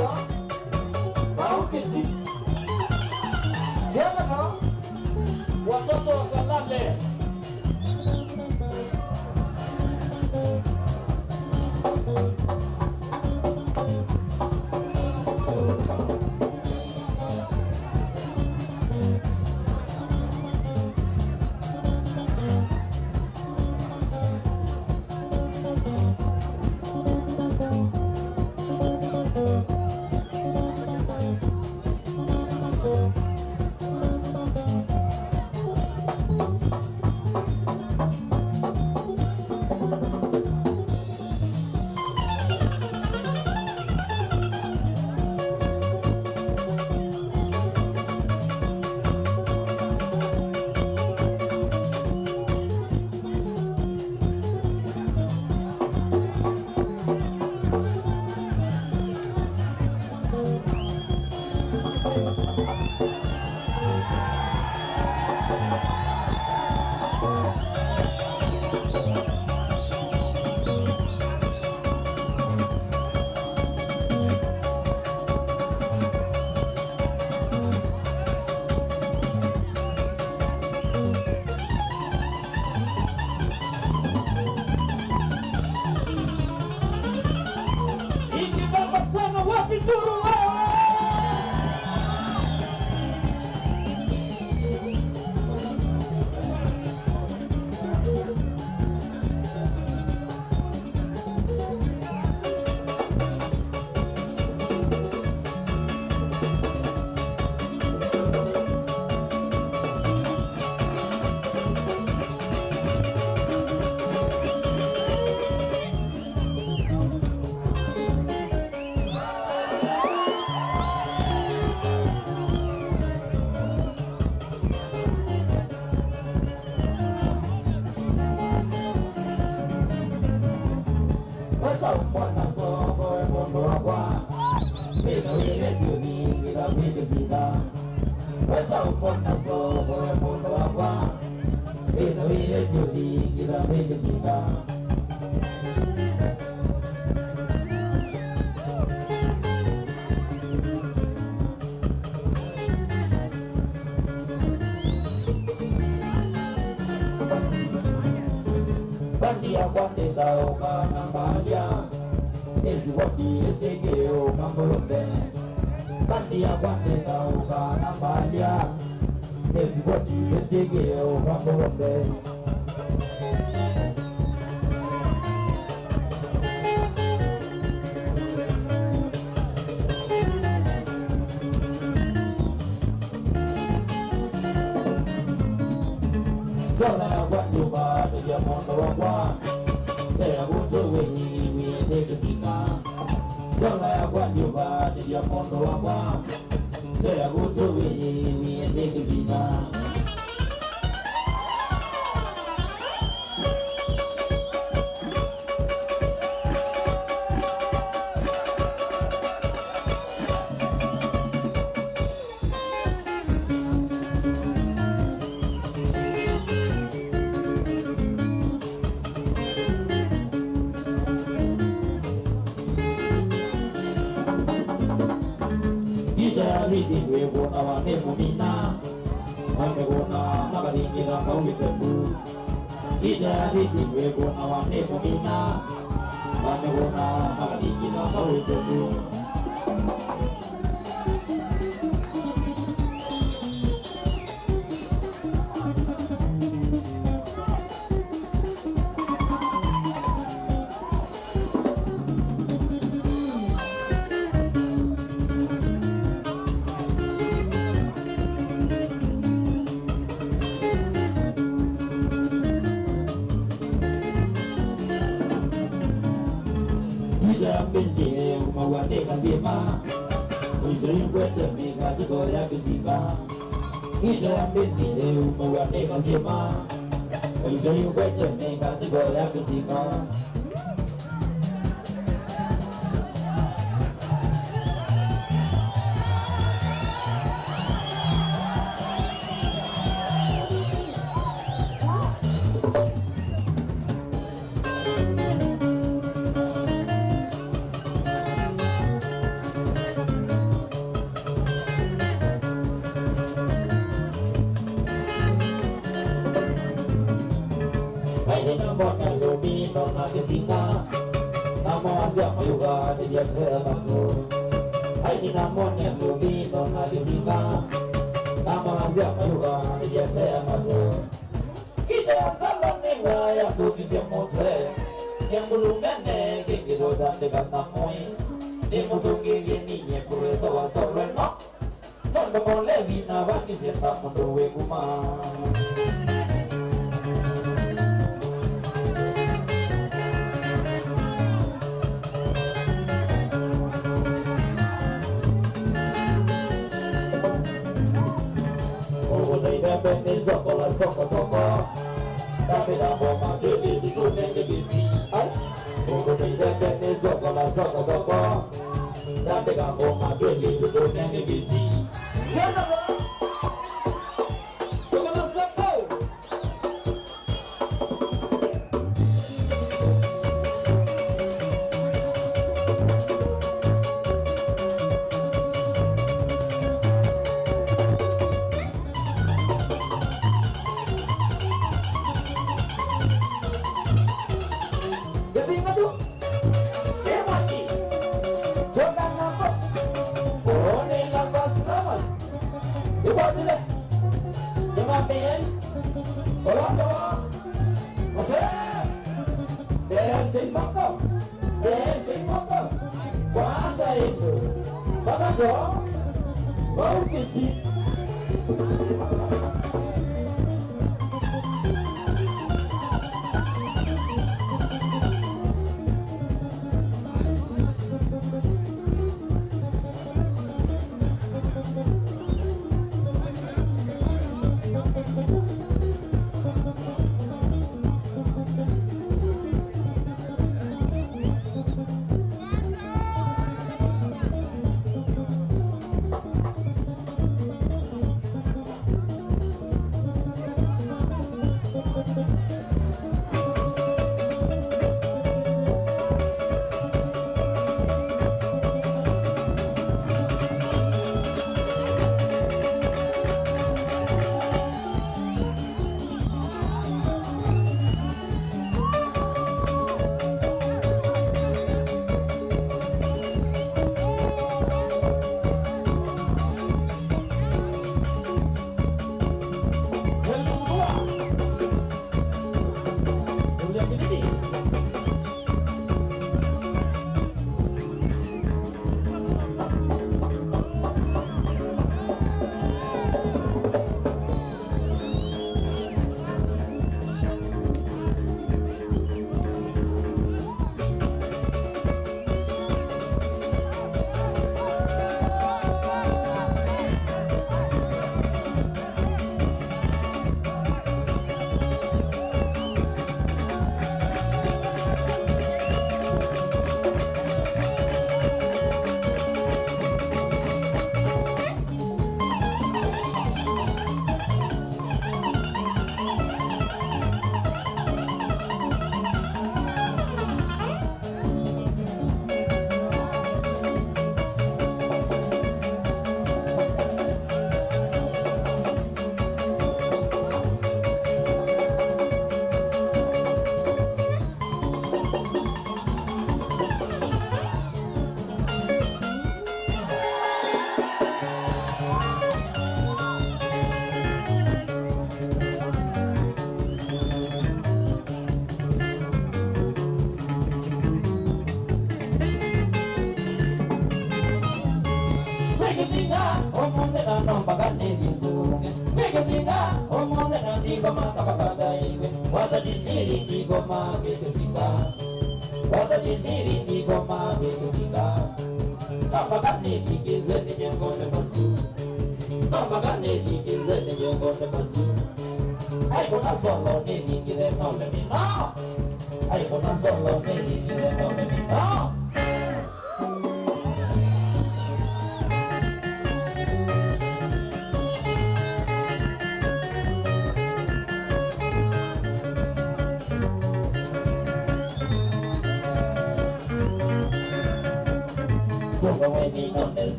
maukiti ziada na watoto wa Kalande. Bandia kwande dao kana balia esi wadi esi geo kambolombe. Bandia kwande dao kana balia esi wadi esi geo kambolombe. Zola ya kwande bado ya mondo wakwa Tea buto wenyi wiende kisika. Zola ya kwande bado ya mondo wakwa Tea buto wenyi wiende kisika. Hidi wona wane mumina Wane wona magaringira kaumitembu Ida hidi wona wane mumina Wane wona magaringira kaumitembu Mbese umawande kasema Uisei kwete mika chiko ya kisika Ija mbese umawande kasema Uisei kwete mika chiko ya kisika mazia mayuga dia matu ai ni namone lubi no na disika kama mazia mayuga dia matu kita salone ya kukisia motre yang belum mene kikiro jande kata moi ni musugi ni nye kuresa wa soreno nondo mole vina baki siapa mundo we kuma Soko tapi dah bomba jadi itu negiti ay ugo de soko tapi dah bomba jadi itu negiti siapa soko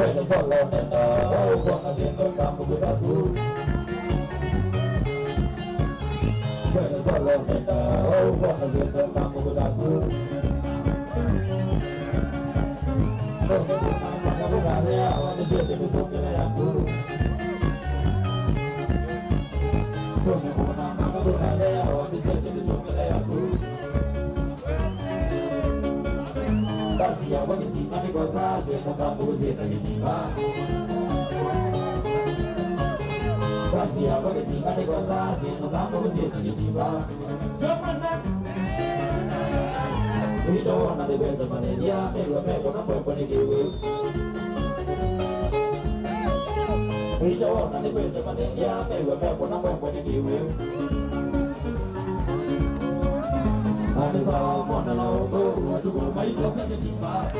Kwenda solo nenda kwa kaziendo kambu kutatu. Kwenda solo nenda kwa kaziendo kambu kutatu. Kwenda kuna makaburadea wamesete kusongele yangu. Kwenda kuna makaburadea wamesete kusongele yangu. Basi ya wakisima ni kwa sasa Mukambu zeta kitimba. Basi ya wakisima ni kwa sasa Mukambu zeta kitimba. Ulichoona liweza manelia Megwa mego na mwembo ni kiwi. Ulichoona liweza manelia Megwa mego na mwembo ni kiwi. Ane sao mona la ogo Watuku maitwa sa kitimba.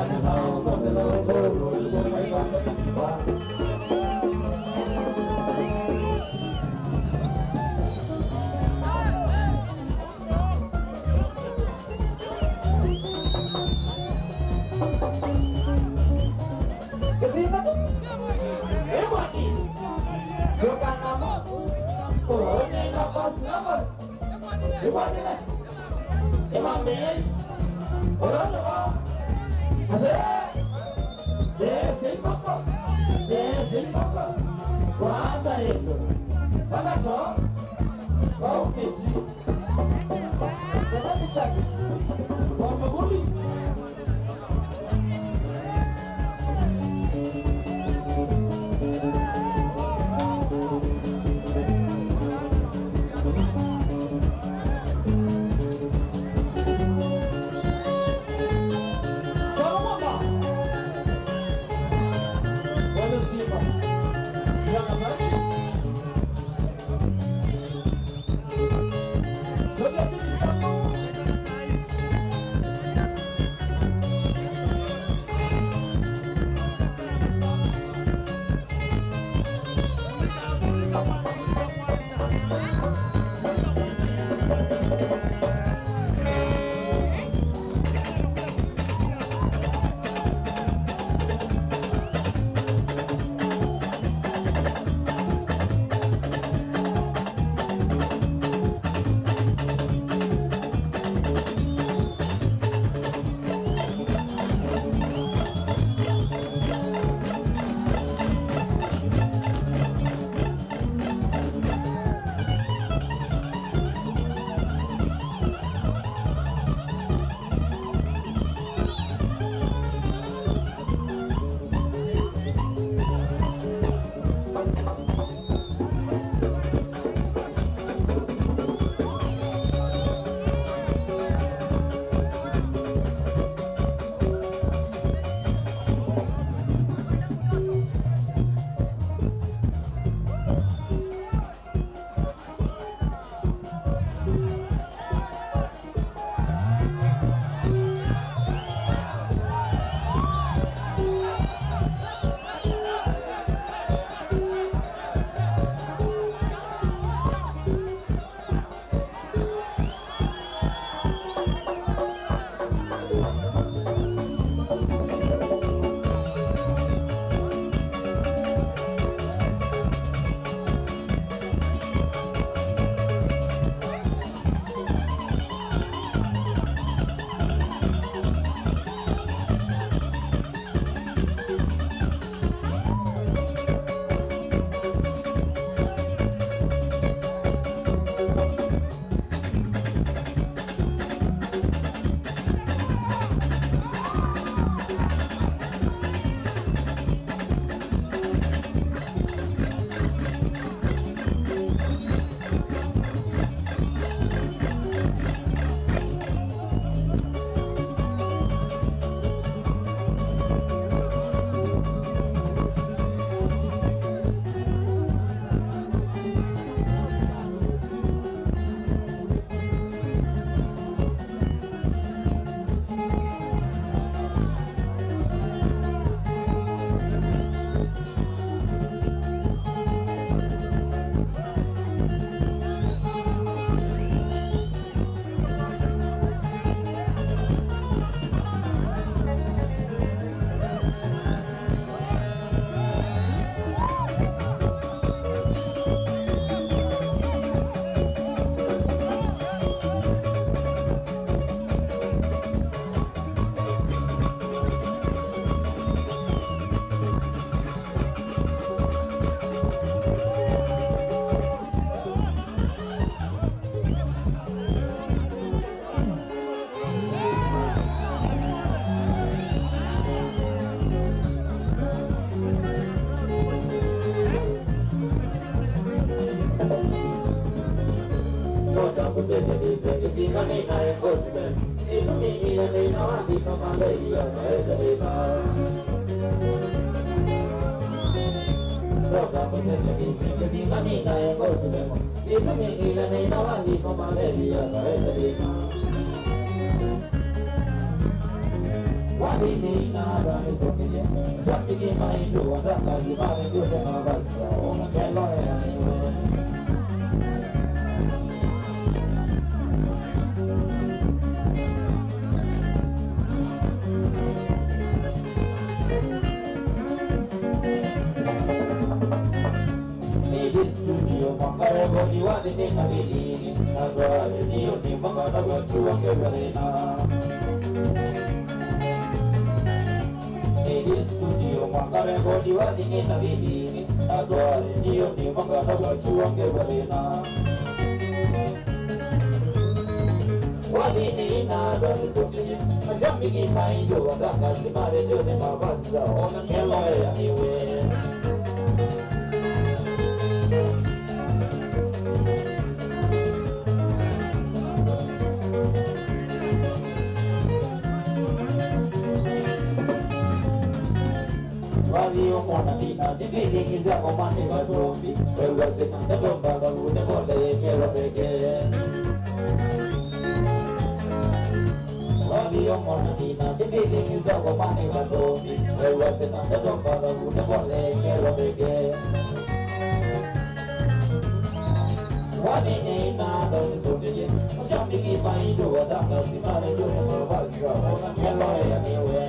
Ane sao mona la ogo Watuku maitwa sa kitimba. Kesimba tu Ewani Joka nama One nafas Ewani lah Emame Orang nama Asal Desi papa Kwanza itu Bagaso Kau keji Kata dicak Kau membuli Singa ni na ekosme, ino mingi ya ni na wandi no malei ya kaeda ina. Roka kusese kisi, singa ni na ekosme, ino mingi ya ni na wandi no malei ya kaeda ina. Wadi ni na rame sokije, shapiki maindu wataka zimare kute mabasa, ona kelo ya niwe. Studio makarego ni wadi ni na bidini Adwari niyo ni makana kwa chuwa kevalena Nidi studio makarego ni wadi ni na bidini Adwari niyo ni makana kwa chuwa kevalena Wadi ni na adwari sokini Majambiki maindo wadaka simare jone mabasa Ona nyelo ya niwe Wadiyo mwana tina digiri kizia komani watombi Wewa sema nekomba gabu nekole kero peke Wadiyo mwana tina digiri kizia komani watombi Wewa sema nekomba gabu nekole kero peke Wadini na dami sotije Mashambiki maindo wadaka simare jone mabasa Ona nyelo ya niwe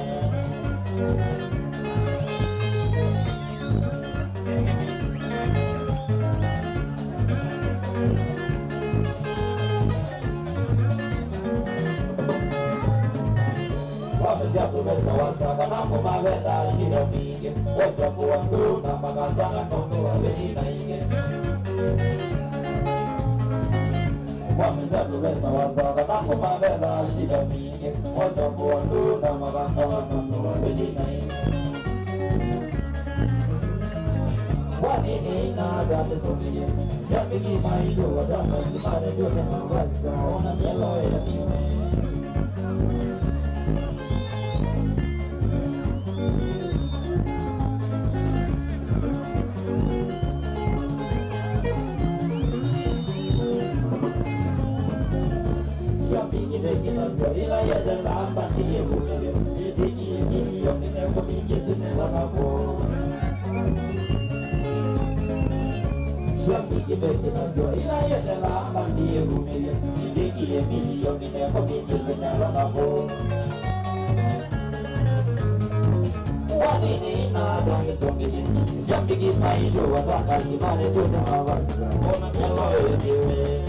Wamezatu besa wasaka Nambu mabeta shida mingi Wachapu wangu na makazana Nondo wa vejina inge Wamezatu besa wasaka Nambu mabeta shida mingi Wachapu wangu na makazana Nondo wa vejina inge Wadini na dame sokije Shambiki maindo wadaka simare jote mabasa Ona nyelo ya niwe Ila ya jalamba tiye bukele Yediki yediki yonine kumingi sinela kabo Shambiki beki nazwa Ila ya jalamba tiye bukele Yediki yediki yonine kumingi sinela kabo Wadini na donge sokiji Shambiki maido wataka simane jote mabasa Ona nyelo yediwe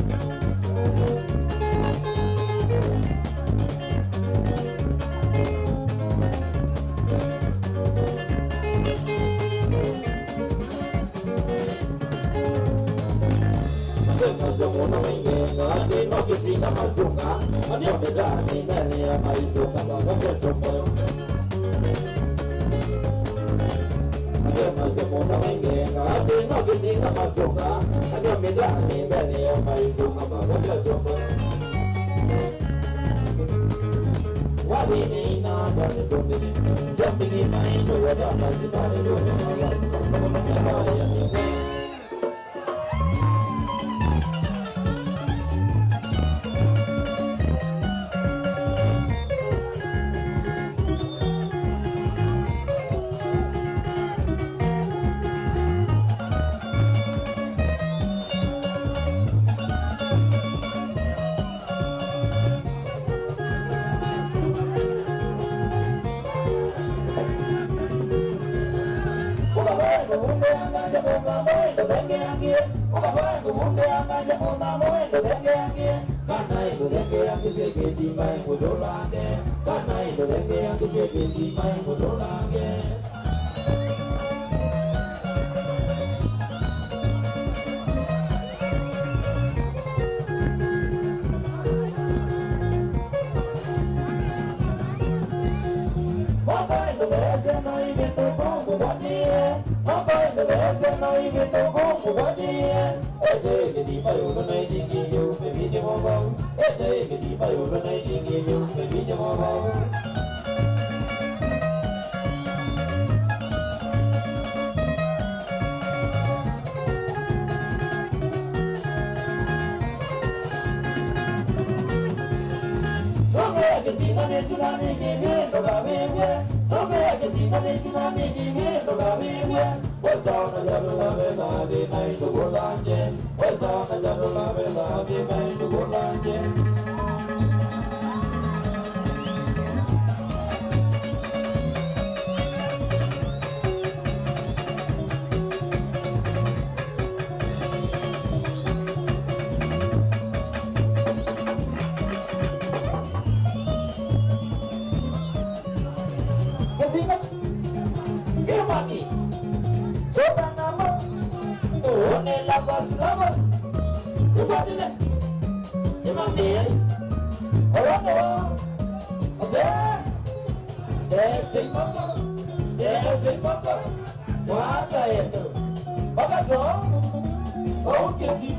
Muna wengenga, ndino kisina mazuka Manyo medani nene ya maizuka Banga sechopo Muna wengenga, ndino kisina mazuka Manyo medani nene ya maizuka Banga sechopo Wadini na dame sokini Jambini maindo wadama simare jone mawaka Ona nyelo ya niwe sana hivi ndogo kuwatie ete kitiba yolo na idingi yo bebije mobo ete kitiba yolo na idingi yo bebije mobo Somewhere que si no me chuna mi gimiendo la Biblia. Somewhere que si no me chuna mi gimiendo la Biblia. Pues ahora ya no la verdad y no hay tu volante. Pues ahora ya no la verdad y no hay tu volante. Lavas, you got it. You want me? I said, there's a mama. What's I do? But that's all. Oh, get you.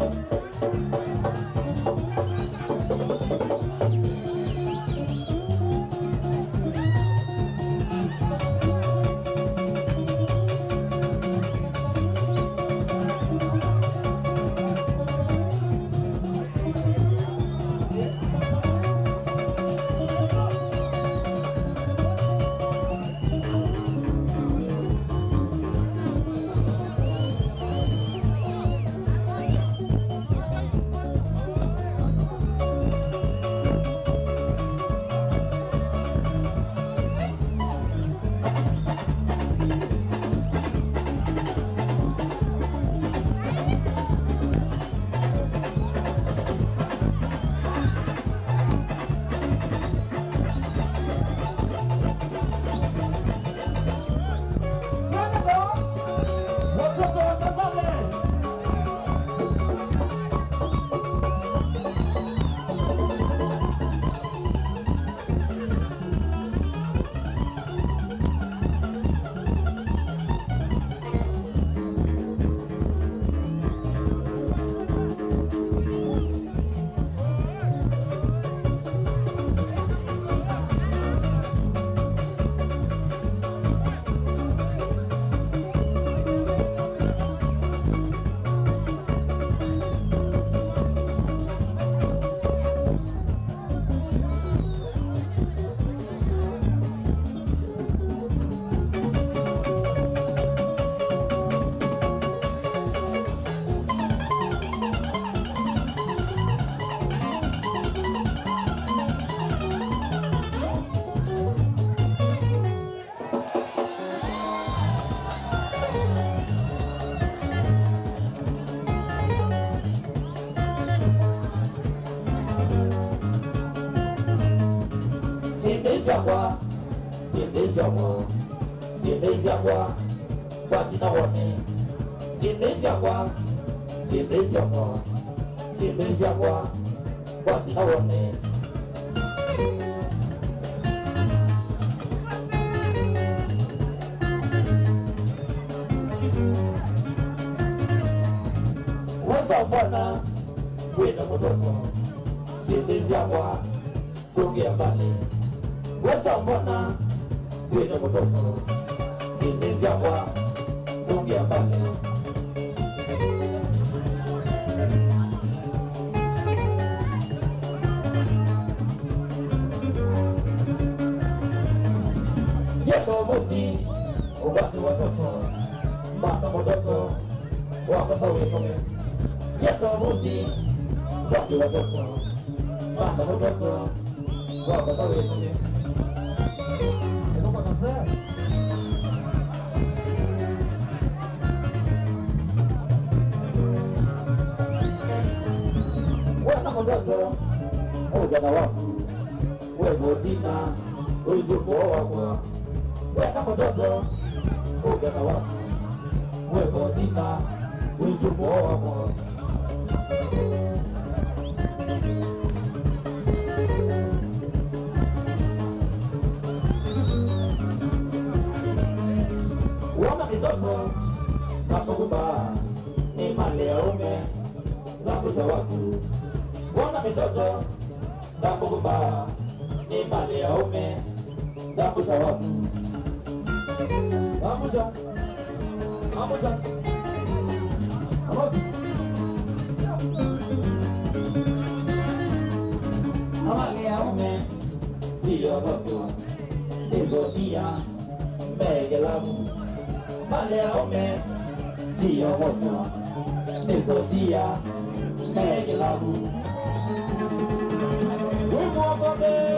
Bwana wena mtoto sindezi yakwa songea mbali wesa Bwana wena mtoto sindezi yakwa songea mbali yeto mosi ubati watoto mama mtoto wako sawa kome yeto mosi ubati watoto mama mtoto wako sawa kome ndio kasa wana mtoto ujana wangu wewe tina uzuko wako wana mtoto ujana wangu wewe tina uzuko wako wana mtoto Kama kumba ni mali ya ume Lambu za watu Wana mitoto Kama kumba ni mali ya ume Lambu za watu Amuja Amuja Amuja Mali ya ume Tia watu Nizotia Mbege lamu Mali ya ume Tia watu Nizotia Mbege lamu Wimwakote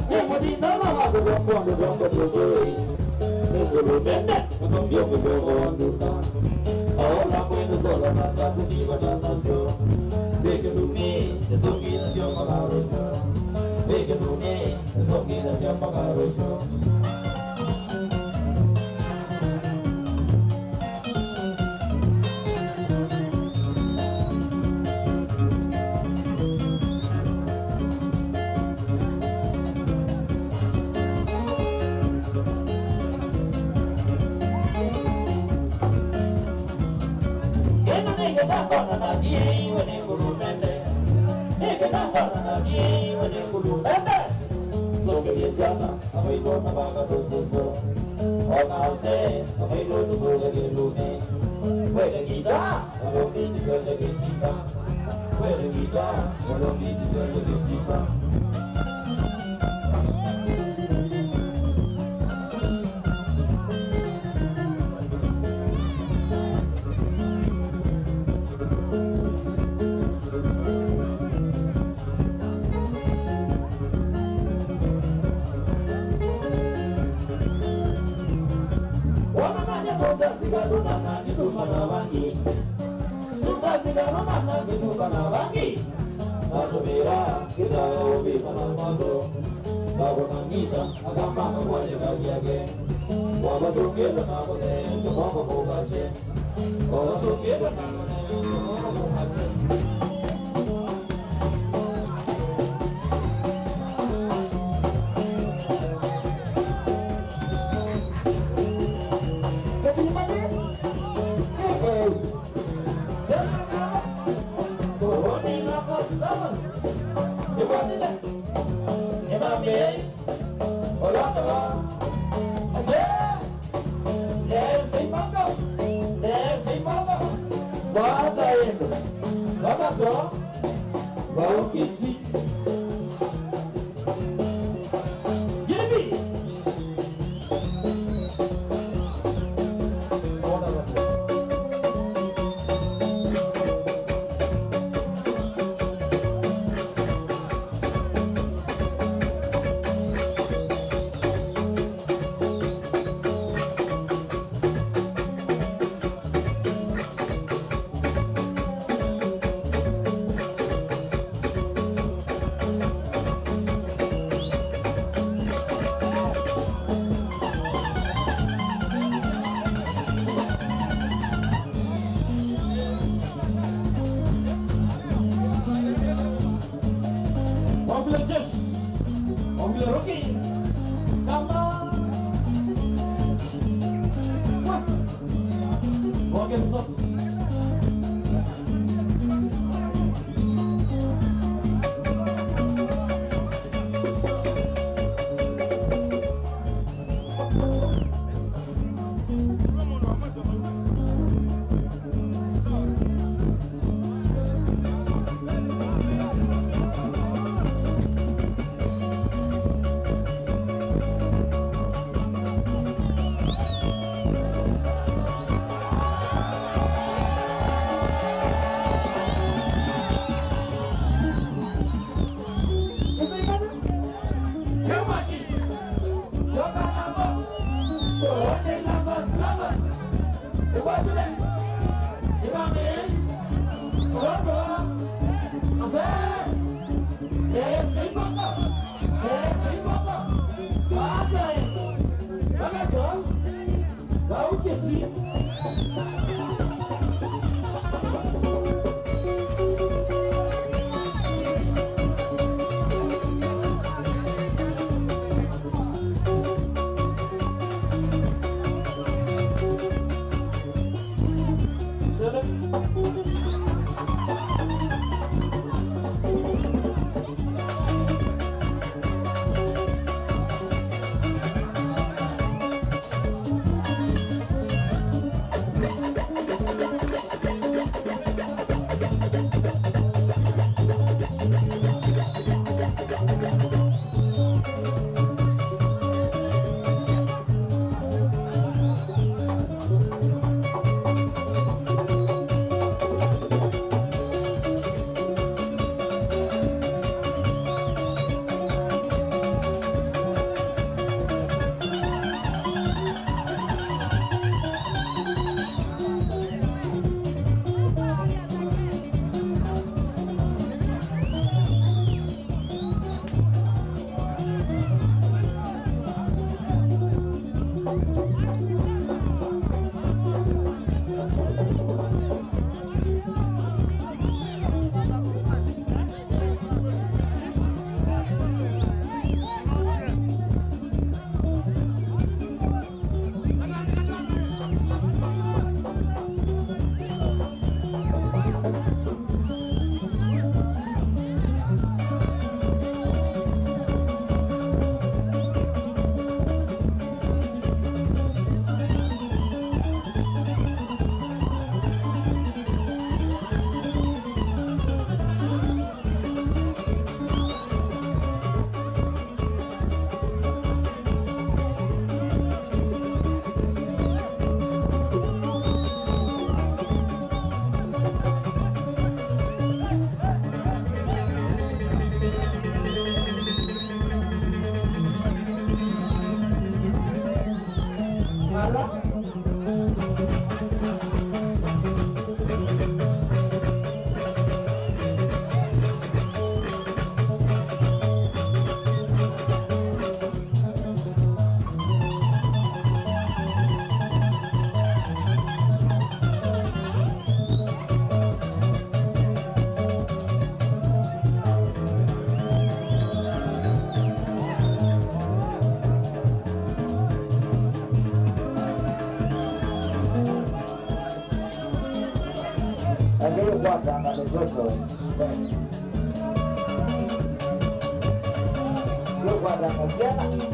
Nemo di nala wako wako wako tusui. Nemo bende ndio msogo wanduta. Aola kwenda sola na sasa ni badana sio. Beke dumi ezongina sio magaroso. Beke dumi ezongina sio magaroso. Ndio kwa tangazo zoko. Ndio kwa tangazo.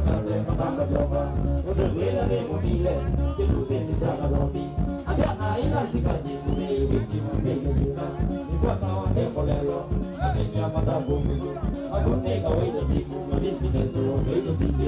kate matanga choka Udwela me mobile Kilude ni chaka zombie Agana ina sikati Mune wiki mbege sika Nikwata wa neko lelo Akini ya matabu misu Agoneka weita tiku Madisi kendo weita sisi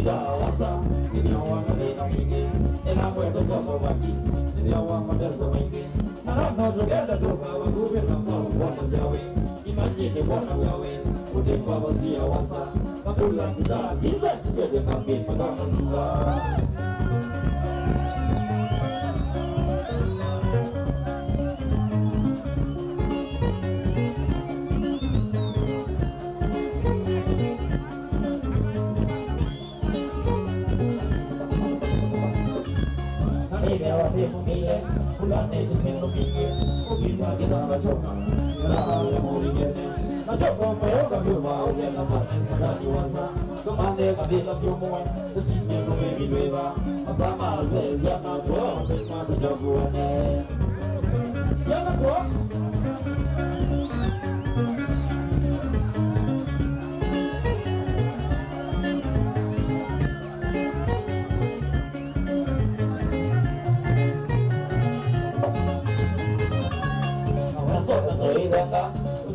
Wasa, ini awak nak minggir, enak buat dosa bagi, ini awak pada seminggu. Nak together tu bawa gubir nama buat nasiawi, imajin dia buat nasiawi, putih bawa siawasa, kapulan kita, kisah dia kami pada nasiwa. Pemilih bulan itu sendo pikir mungkin bagi tak coba kerana yang mau digene nak coba mayo kami mau dia nama sudah dewasa kemana kami tak cuma sisi kami berdua sama saya siapa coba dengan jagoannya siapa coba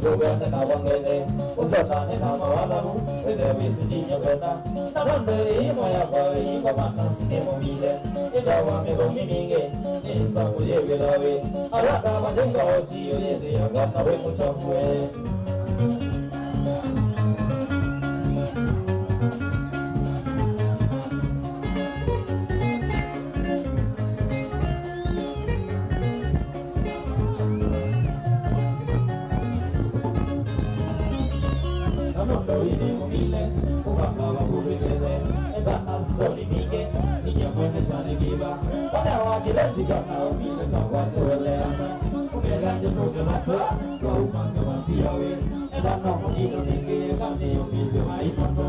Usogane na wangene, usatane na mawalamu, ene wisitinye kwenda. Naronde imo ya kwa iko mana sinemo mile, idawa mego miminge, nisa kuyege lawe. Araka wajenga oti yoyede ya gana we muchafue. Ini mumile, kubanga kubikele, endana soli minge, niye mwene chane giba. Pada wakile zigana umile takwa chole ana, umeganje toke matwa, kwa umase wasiyawe, endana mumile minge, kane umize maipando.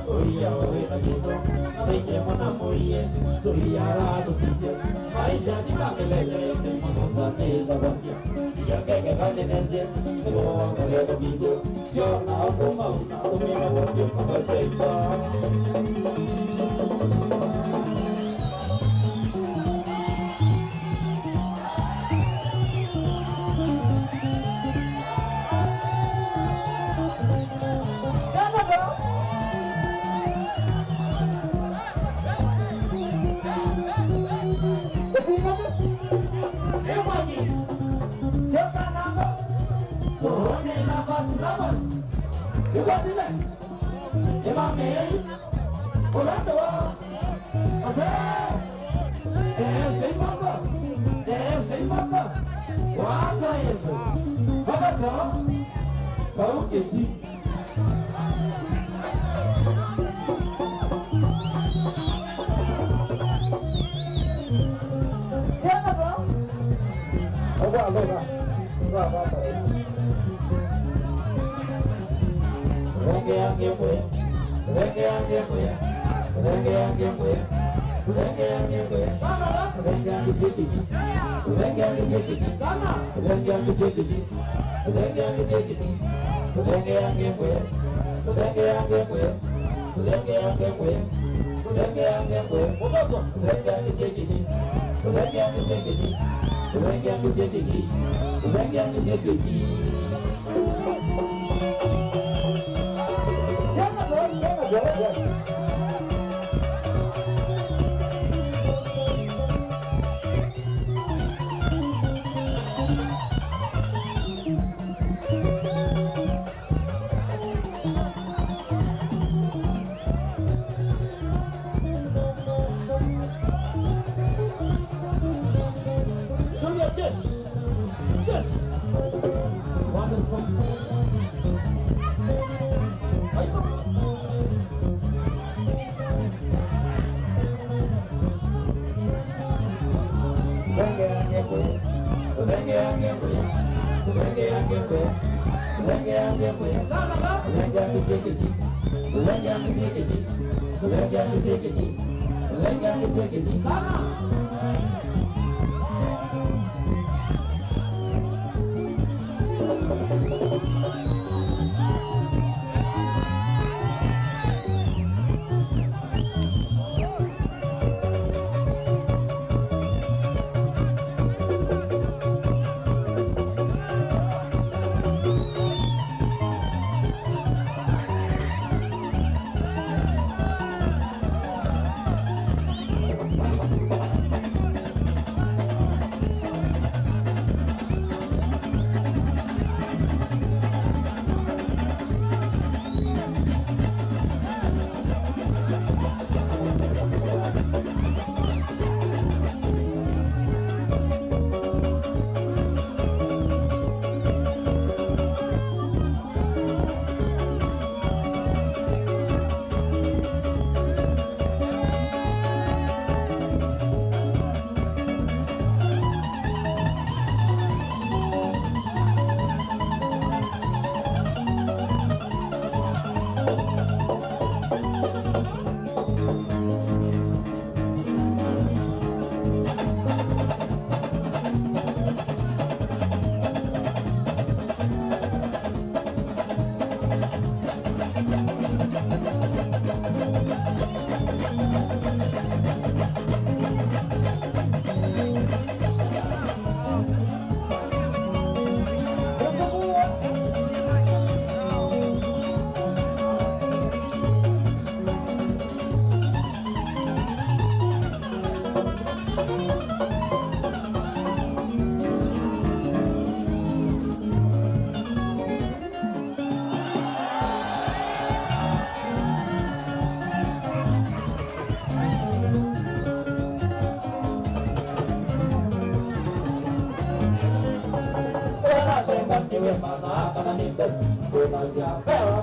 Oia oia kido, nabike mwana moie, soiara dosisia, maisha ni kamelele, ni makosa ni sabasia, ya keke kanenese, pero wangaleko bicho, sio na akoma una, tumina wapyo kakachaipa. Yes. Lenge yangembe, lenge yangembe, lenge yangisekiti, lenge yangisekiti, lenge yangisekiti, lenge yangisekiti.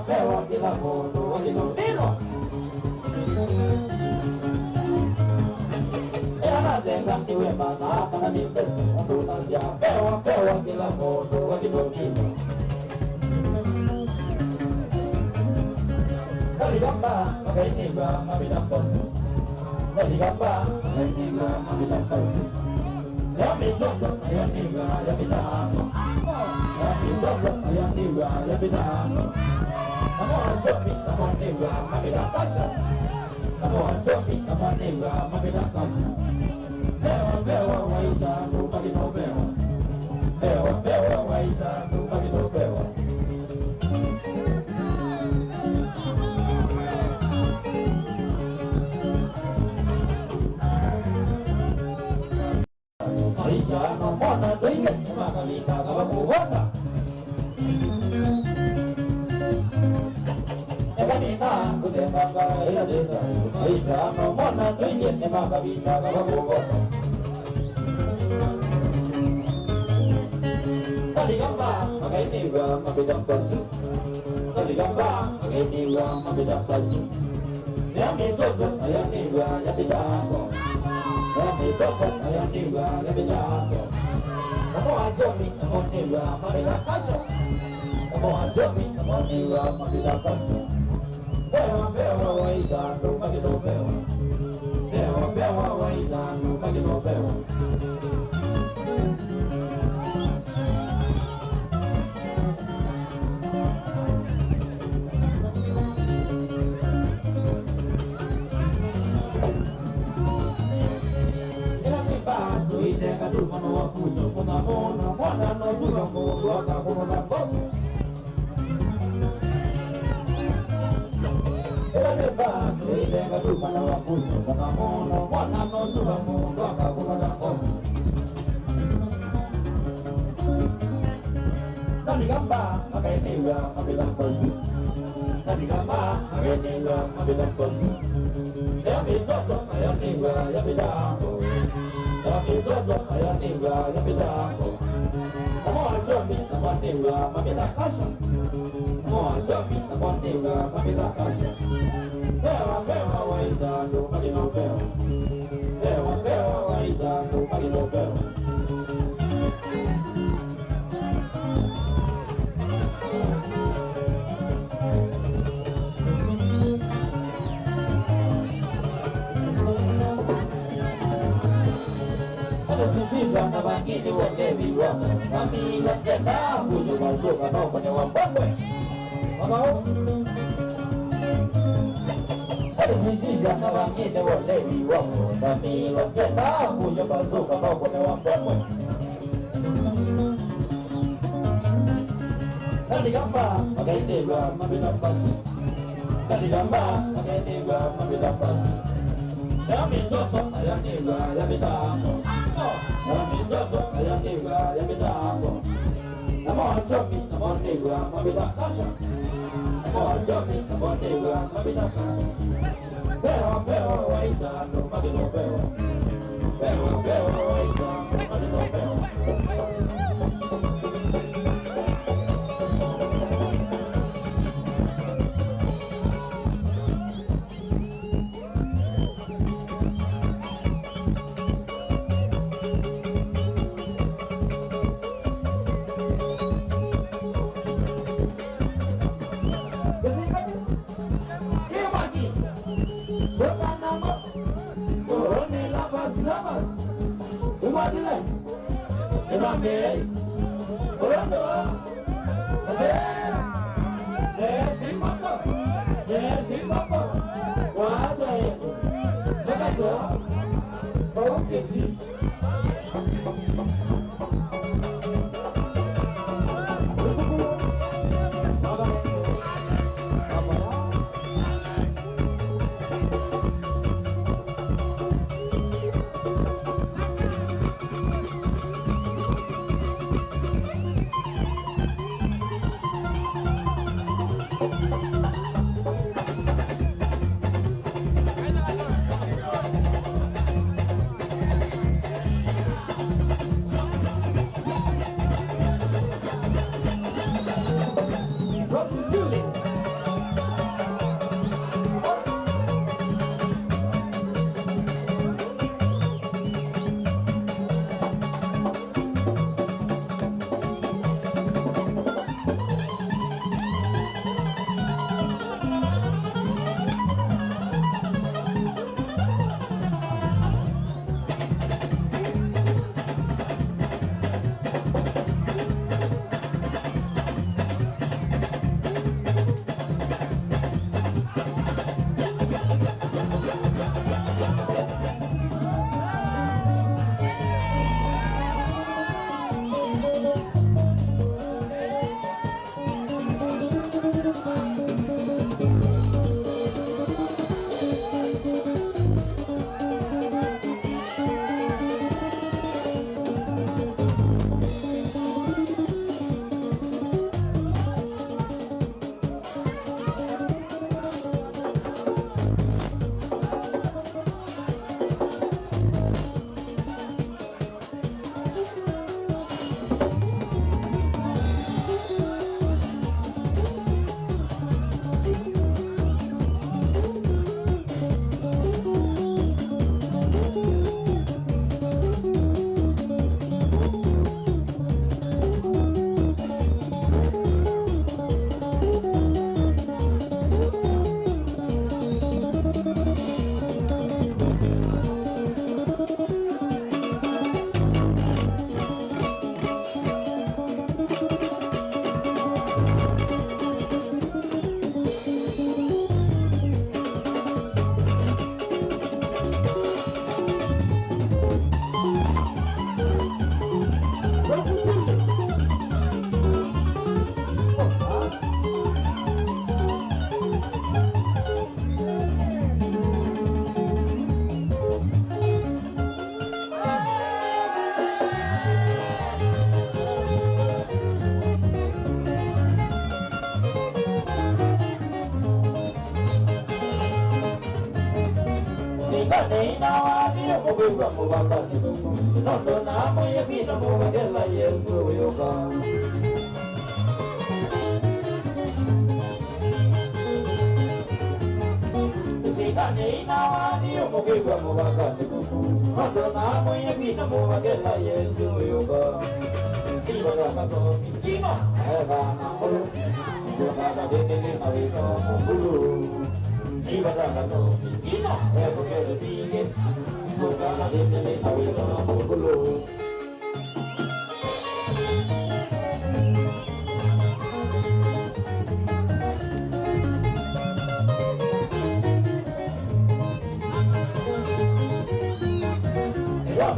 Pewa kila mundo wakinondino Anatenga niwe mana kana nimbesi Undunasia pewa kila mundo wakinondino Kaligamba makainiga mabidamposi Kaligamba makainiga mabidamposi Yami jojo ayaniga yabidamo Yami ayaniga yabidamo Come on, jump me, come on, nigga, I'm in a passion. Come on, jump me, come on, nigga, I'm in a passion. Bewa, waita, nobody no bewa. Bewa, waita, nobody no bewa. Maisha no mona, doinga, makalita, kawakuwana. Ekanina kutembaka ila deta Maisha no mona tuinye nemaka vita kavakukono Kaligamba makainiwa mabidampasu Kaligamba makainiwa mabidampasu Yami toto ayaniwa yabidako Yami toto ayaniwa yabidako Namo ajomi namoniwa mabidakaso Namo ajomi namoniwa mabidakaso Bewa, waita, nobody no bewa. Bewa, waita, nobody no bewa. Ila mipatu ine katuma no wafucho kuna mona mwana no tuka mungu waka kuna koku. Ilenga duka na wafuto kama mono mwana notuka mungu akakuna na kofu Kaligamba makainiwa mabidampasu Kaligamba makainiwa mabidampasu Yami toto ayaniwa yabidako Yami toto ayaniwa yabidako Namo ajomi namaniwa mabidakasha Namo ajomi namaniwa mabidakasha Bewa, waita, nobody no bewa. Bewa, waita, nobody no bewa. wengine walevi wamo na mila tena kuja mazuka na kwenye wambwe Makao Alizishisha na wengine walevi wamo na mila tena kuja mazuka na kwenye wambwe Kaligamba magainega mabila pasi Kaligamba magainega mabila pasi Yami toto ayanega yamidango Yami toto ayanega yamidango Namo chomi namo nega mabila kasha Namo chomi namo nega mabila kasha Pero pero waita no mabilo pero Pero pero waita no mabilo pero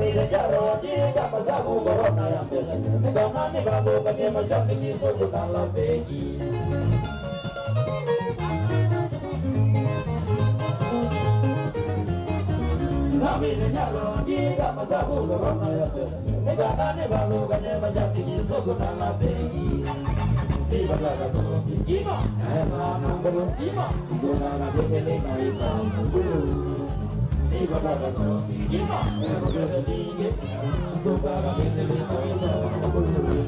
vile jaro jiga masabu corona ya mbele Nikana ni babu kanye mashabiki soju kala begi Na vile jaro jiga masabu corona ya mbele Nikana ni babu kanye mashabiki soju kala begi Tiba kaka toki Ima Ema namburu Ima Zona na bebele na isa Mburu Iba kaka toki Ima Ema bebele Zona na bebele na isa Mburu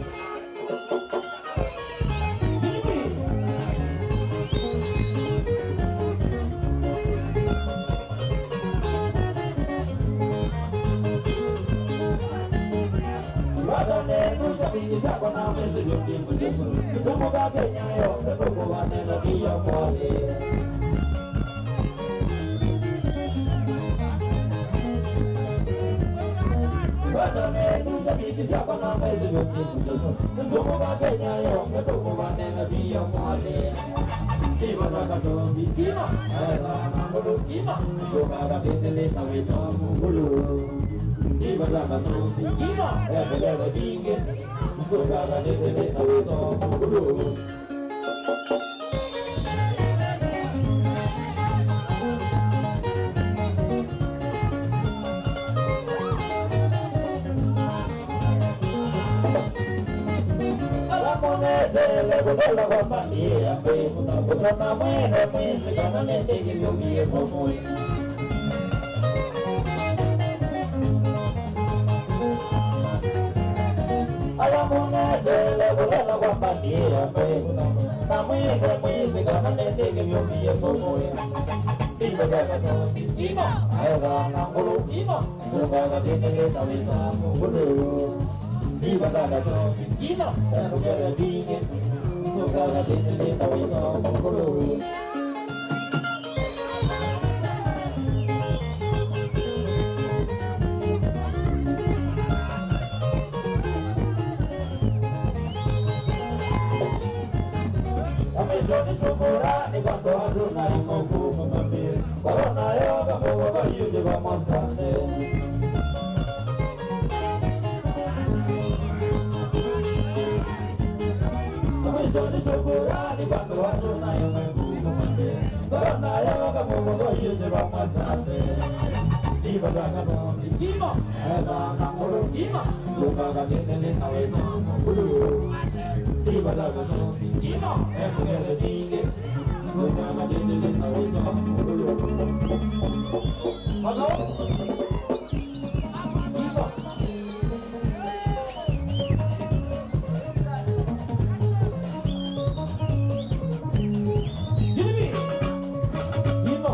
Bisa kona mesu joki menjesu Semua kakeknya yo Ketukuhan lagi yang wali Badane itu jadi bisa kona mesu joki menjesu Semua kakeknya yo Ketukuhan lagi yang wali Tiba kata dobi kima Era nambulu kima Suka kakeknya tawi tamu bulu Tiba kata dobi kima Era dingin Suka kakeknya tawi tamu bulu Tele kudala kwa mania Kwe muta na mwene mwisi Kana nende kivyo miye somoi Ala mune tele kudala kwa mania Kwe muta na mwene mwisi Kana nende kivyo miye somoi Iba kaka toki Ima Aega nangulu Ima Suka katine kita wita mungulu Iba kaka toki Ima Enu kere dingin Suka katine kita wita mungulu Amisoni sumurani Kando hatuna imoku mumamir Corona yoga muwa kayuji wa masane Amisoni sumurani Kando hatuna imoku mumamir Corona yoga muwa kayuji wa masane Iba kaka nomi Ima Eda nangulu Ima Suka kakene na weta mungulu Iba kaka nomi Ima Eda kere dinge Suka kakene na weta mungulu Halo Ima Jimmy Ima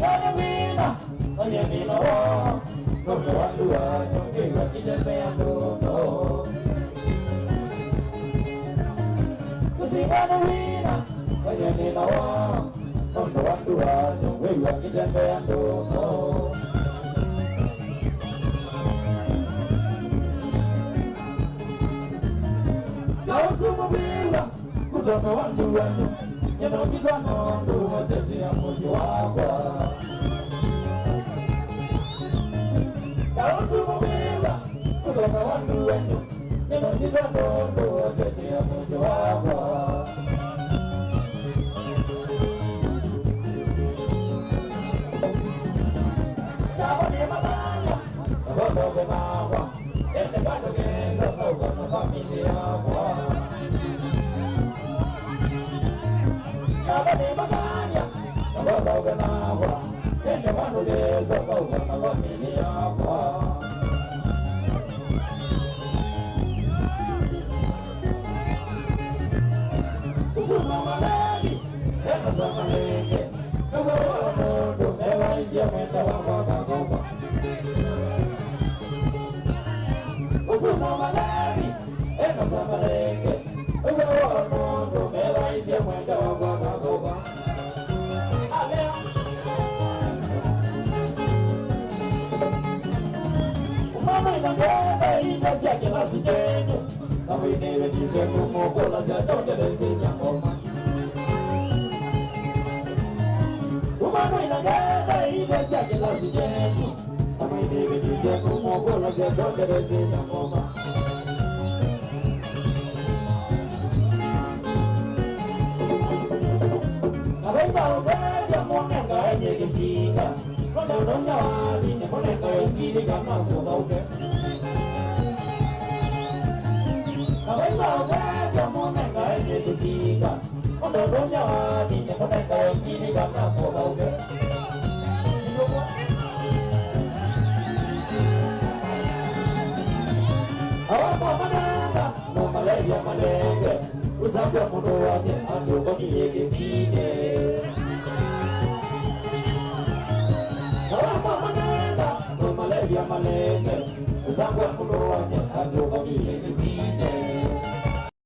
usigane wina kwenye nina wa kondo watu wa nyongewa kijembea ndono. Usigane wina kwenye nina wa kondo watu wa nyongewa kijembea ndono. Bila kutoka wandu wandu Yeno kika nondo watete ya mosi wakwa Kausu mubila kutoka wandu wandu Yeno kika nondo watete ya mosi wakwa Yabo ni mabanya Kabondo kemawa Ende kando genza Kauka na familia kwa Abani maganya, ababa ugenawa, ende wanuleza kauka na familia kwa. Usuma malegi, enda sa malege, ewa wanondo, ewa isia mwenda wabaka goba. Usuma malegi, enda sa malege, ewa wanondo, ewa isia mwenda wabaka goba. Nangeba inasi ya kilasi jenyo Kama inewe kize kumokola siya chokelezi nyangoma Umano inangeba inasi ya kilasi jenyo Kama inewe kize kumokola siya chokelezi nyangoma Nabaiba ugeja mwanenga enye kisinga Nononya wadi ni mwanenga engini kama mugauke Nabaiba ugeja mwanenga enye kisinga Nononya wadi ni mwanenga engini kama mugauke Awapa manenga Nomaleya manenge Usabya mundo wake Atuko kiye kitine